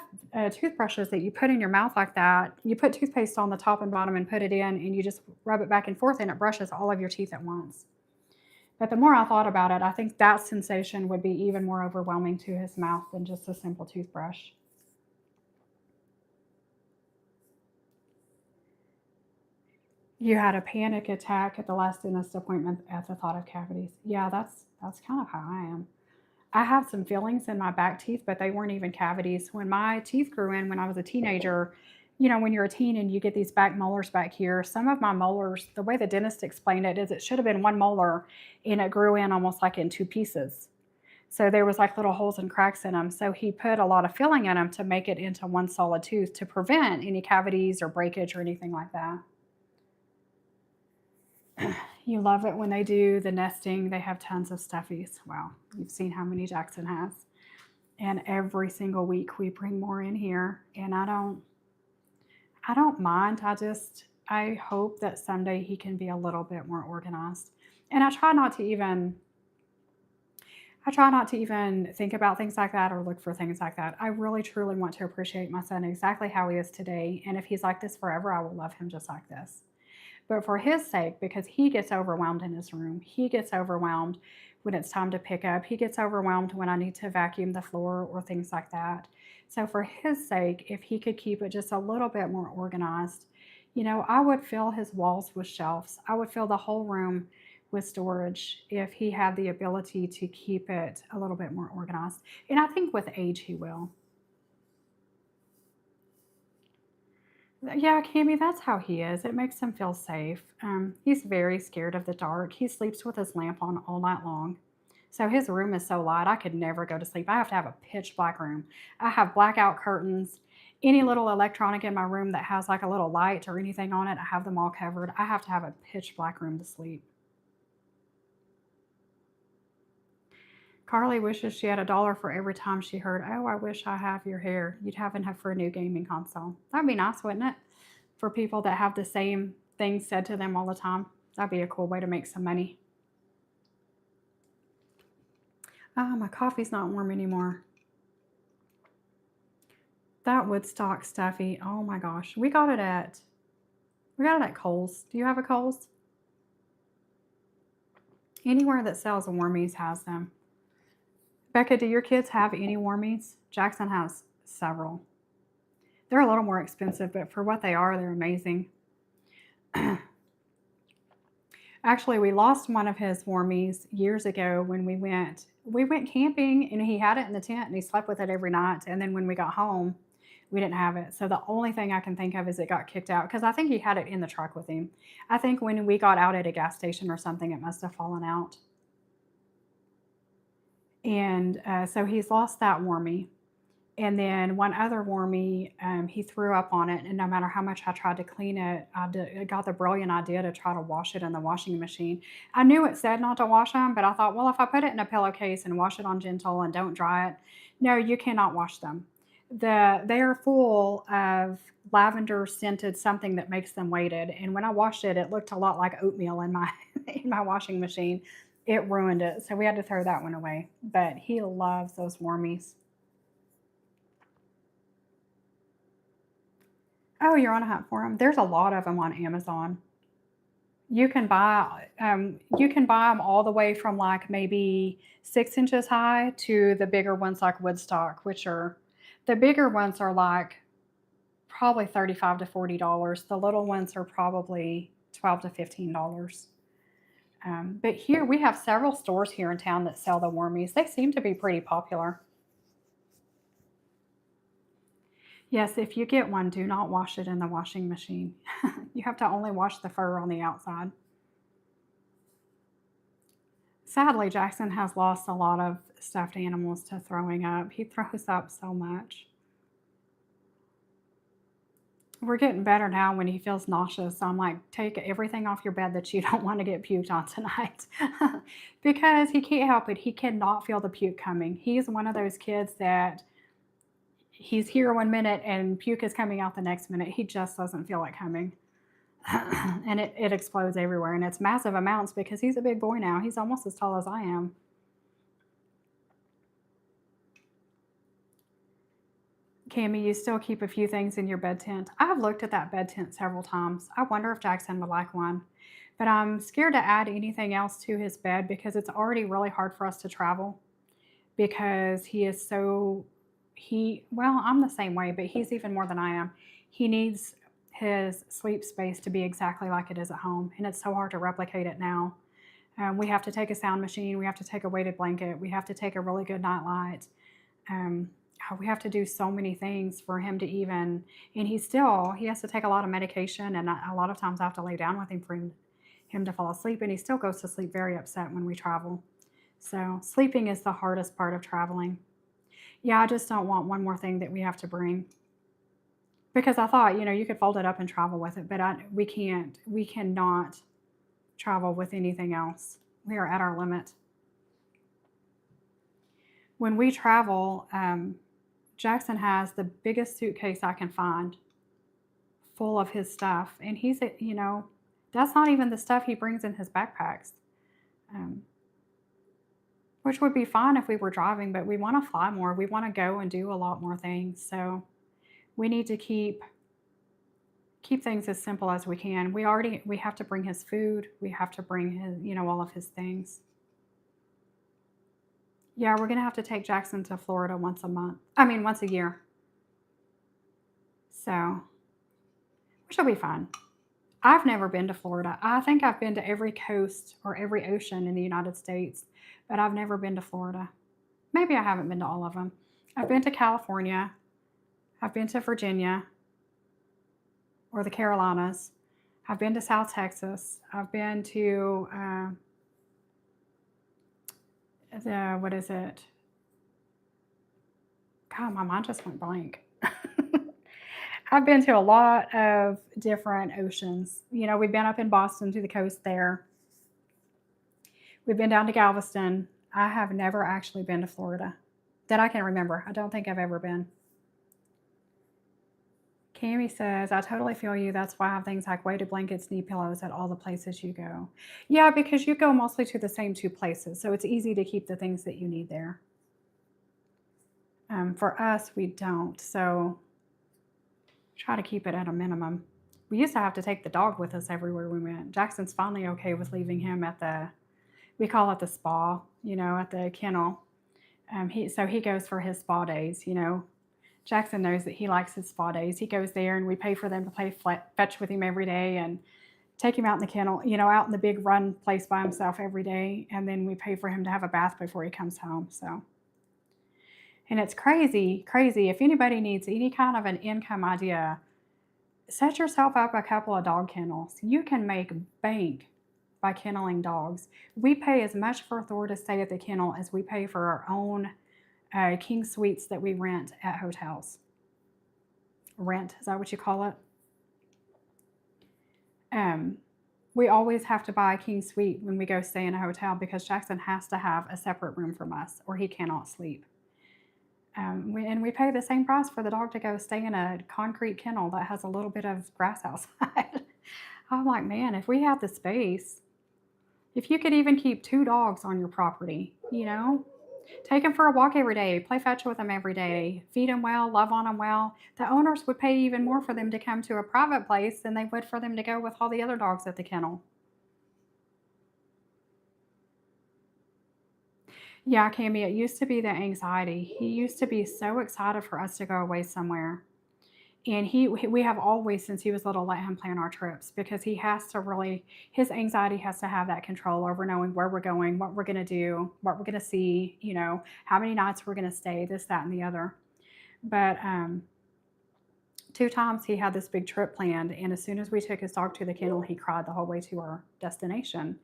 toothbrushes that you put in your mouth like that. You put toothpaste on the top and bottom and put it in, and you just rub it back and forth, and it brushes all of your teeth at once. But the more I thought about it, I think that sensation would be even more overwhelming to his mouth than just a simple toothbrush. You had a panic attack at the last dentist appointment at the thought of cavities. Yeah, that's kind of how I am. I have some fillings in my back teeth, but they weren't even cavities. When my teeth grew in when I was a teenager, when you're a teen and you get these back molars back here, some of my molars, the way the dentist explained it is it should have been one molar and it grew in almost like in two pieces. So there was like little holes and cracks in them. So he put a lot of filling in them to make it into one solid tooth to prevent any cavities or breakage or anything like that. You love it when they do the nesting. They have tons of stuffies. Wow, you've seen how many Jackson has. And every single week we bring more in here. And I don't mind. I hope that someday he can be a little bit more organized. And I try not to even think about things like that or look for things like that. I really truly want to appreciate my son exactly how he is today. And if he's like this forever, I will love him just like this. But for his sake, because he gets overwhelmed in his room, he gets overwhelmed when it's time to pick up, he gets overwhelmed when I need to vacuum the floor or things like that. So for his sake, if he could keep it just a little bit more organized, I would fill his walls with shelves. I would fill the whole room with storage if he had the ability to keep it a little bit more organized. And I think with age he will. Yeah, Cammy, that's how he is. It makes him feel safe. He's very scared of the dark. He sleeps with his lamp on all night long. So his room is so light, I could never go to sleep. I have to have a pitch black room. I have blackout curtains. Any little electronic in my room that has like a little light or anything on it, I have them all covered. I have to have a pitch black room to sleep. Carly wishes she had $1 for every time she heard, "Oh, I wish I have your hair." You'd have enough for a new gaming console. That'd be nice, wouldn't it? For people that have the same things said to them all the time. That'd be a cool way to make some money. Ah, my coffee's not warm anymore. That Woodstock stuffy. Oh my gosh. We got it at Kohl's. Do you have a Kohl's? Anywhere that sells warmies has them. Becca, do your kids have any warmies? Jackson has several. They're a little more expensive, but for what they are, they're amazing. Actually, we lost one of his warmies years ago when we went camping, and he had it in the tent and he slept with it every night. And then when we got home, we didn't have it. So the only thing I can think of is it got kicked out because I think he had it in the truck with him. I think when we got out at a gas station or something, it must have fallen out. And so he's lost that warmy. And then one other warmy, he threw up on it. And no matter how much I tried to clean it, I got the brilliant idea to try to wash it in the washing machine. I knew it said not to wash them, but I thought, well, if I put it in a pillowcase and wash it on gentle and don't dry it, no, you cannot wash them. They are full of lavender scented something that makes them weighted. And when I washed it, it looked a lot like oatmeal in my in my washing machine. It ruined it. So we had to throw that one away. But he loves those warmies. Oh, you're on a hunt for them. There's a lot of them on Amazon. You can buy them all the way from like maybe 6 inches high to the bigger ones like Woodstock, which are the bigger ones are like probably $35 to $40. The little ones are probably $12 to $15. But here we have several stores here in town that sell the warmies. They seem to be pretty popular. Yes, if you get one, do not wash it in the washing machine. You have to only wash the fur on the outside. Sadly, Jackson has lost a lot of stuffed animals to throwing up. He throws up so much. We're getting better now when he feels nauseous. So I'm like, take everything off your bed that you don't want to get puked on tonight. Because he can't help it. He cannot feel the puke coming. He's one of those kids that he's here 1 minute and puke is coming out the next minute. He just doesn't feel it coming. And it explodes everywhere. And it's massive amounts because he's a big boy now. He's almost as tall as I am. Cammy, you still keep a few things in your bed tent. I've looked at that bed tent several times. I wonder if Jackson would like one. But I'm scared to add anything else to his bed because it's already really hard for us to travel. Because he is so, I'm the same way, but he's even more than I am. He needs his sleep space to be exactly like it is at home. And it's so hard to replicate it now. We have to take a sound machine. We have to take a weighted blanket. We have to take a really good night light. Um, we have to do so many things for him to even, and he has to take a lot of medication, and a lot of times I have to lay down with him for him to fall asleep, and he still goes to sleep very upset when we travel. So sleeping is the hardest part of traveling. Yeah, I just don't want one more thing that we have to bring. Because I thought, you could fold it up and travel with it, but we can't. We cannot travel with anything else. We are at our limit. When we travel, Jackson has the biggest suitcase I can find full of his stuff. And that's not even the stuff he brings in his backpacks, um, which would be fine if we were driving, but we want to fly more. We want to go and do a lot more things. So we need to keep things as simple as we can. We have to bring his food. We have to bring his, all of his things. Yeah, we're going to have to take Jackson to Florida once a year. So, which will be fun. I've never been to Florida. I think I've been to every coast or every ocean in the United States, but I've never been to Florida. Maybe I haven't been to all of them. I've been to California. I've been to Virginia or the Carolinas. I've been to South Texas. I've been to what is it? God, my mind just went blank. I've been to a lot of different oceans. We've been up in Boston to the coast there. We've been down to Galveston. I have never actually been to Florida that I can remember. I don't think I've ever been. Cami says, I totally feel you. That's why I have things like weighted blankets, knee pillows at all the places you go. Yeah, because you go mostly to the same 2 places. So it's easy to keep the things that you need there. For us, we don't. So try to keep it at a minimum. We used to have to take the dog with us everywhere we went. Jackson's finally okay with leaving him at we call it the spa, at the kennel. So he goes for his spa days, Jackson knows that he likes his spa days. He goes there and we pay for them to play fetch with him every day and take him out in the kennel, out in the big run place by himself every day. And then we pay for him to have a bath before he comes home. So, and it's crazy. If anybody needs any kind of an income idea, set yourself up a couple of dog kennels. You can make bank by kenneling dogs. We pay as much for Thor to stay at the kennel as we pay for our own king suites that we rent at hotels. Rent, is that what you call it? We always have to buy a king suite when we go stay in a hotel because Jackson has to have a separate room from us or he cannot sleep. And we pay the same price for the dog to go stay in a concrete kennel that has a little bit of grass outside. I'm like, man, if we had the space, if you could even keep 2 dogs on your property, take them for a walk every day, play fetch with them every day, feed them well, love on them well. The owners would pay even more for them to come to a private place than they would for them to go with all the other dogs at the kennel. Yeah, Cami, it used to be the anxiety. He used to be so excited for us to go away somewhere. And we have always, since he was little, let him plan our trips because he has to really, his anxiety has to have that control over knowing where we're going, what we're going to do, what we're going to see, how many nights we're going to stay, this, that, and the other. But 2 times he had this big trip planned. And as soon as we took his dog to the kennel, he cried the whole way to our destination.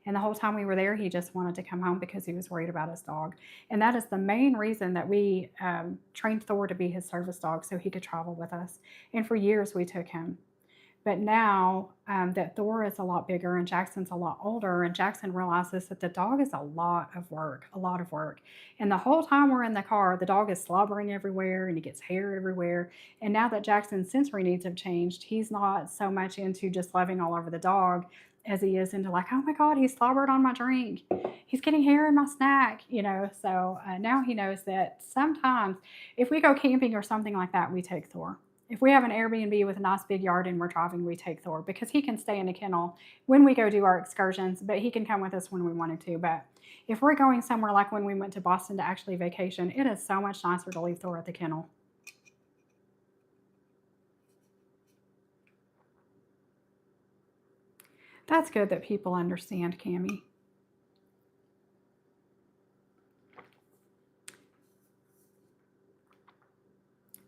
And the whole time we were there, he just wanted to come home because he was worried about his dog. And that is the main reason that we trained Thor to be his service dog so he could travel with us. And for years we took him. But now that Thor is a lot bigger and Jackson's a lot older, and Jackson realizes that the dog is a lot of work. And the whole time we're in the car, the dog is slobbering everywhere and he gets hair everywhere. And now that Jackson's sensory needs have changed, he's not so much into just loving all over the dog as he is into like, oh my God, he slobbered on my drink. He's getting hair in my snack, So now he knows that sometimes if we go camping or something like that, we take Thor. If we have an Airbnb with a nice big yard and we're driving, we take Thor because he can stay in a kennel when we go do our excursions, but he can come with us when we wanted to. But if we're going somewhere like when we went to Boston to actually vacation, it is so much nicer to leave Thor at the kennel. That's good that people understand, Cami.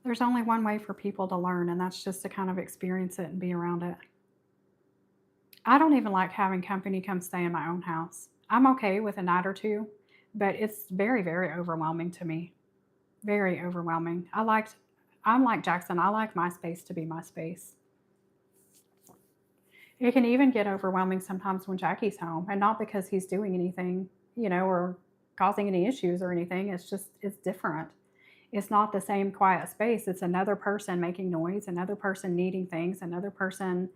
There's only one way for people to learn, and that's just to kind of experience it and be around it. I don't even like having company come stay in my own house. I'm okay with a night or two, but it's very, very overwhelming to me. Very overwhelming. I'm like Jackson. I like my space to be my space. It can even get overwhelming sometimes when Jackie's home, and not because he's doing anything, or causing any issues or anything. It's just, it's different. It's not the same quiet space. It's another person making noise, another person needing things, another person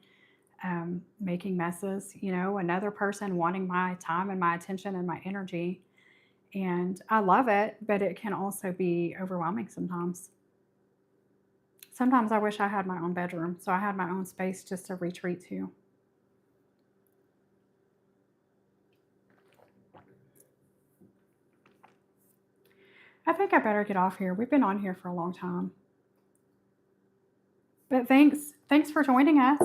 making messes, another person wanting my time and my attention and my energy. And I love it, but it can also be overwhelming sometimes. Sometimes I wish I had my own bedroom, so I had my own space just to retreat to. I think I better get off here. We've been on here for a long time. But thanks for joining us.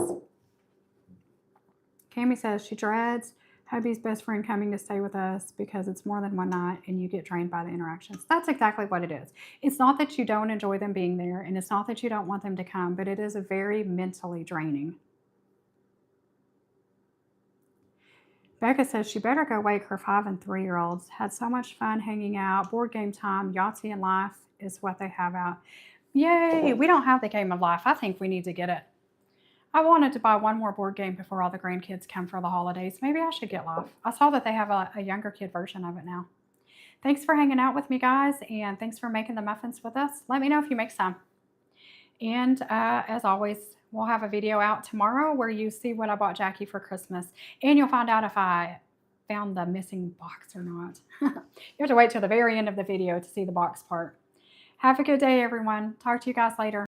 Cami says she dreads hubby's best friend coming to stay with us because it's more than one night and you get drained by the interactions. That's exactly what it is. It's not that you don't enjoy them being there, and it's not that you don't want them to come, but it is a very mentally draining. Becca says she better go wake her 5 and 3-year-olds. Had so much fun hanging out. Board game time, Yahtzee and life is what they have out. Yay! We don't have the game of life. I think we need to get it. I wanted to buy one more board game before all the grandkids come for the holidays. Maybe I should get life. I saw that they have a younger kid version of it now. Thanks for hanging out with me, guys, and thanks for making the muffins with us. Let me know if you make some. And as always, we'll have a video out tomorrow where you see what I bought Jackie for Christmas. And you'll find out if I found the missing box or not. You have to wait till the very end of the video to see the box part. Have a good day, everyone. Talk to you guys later.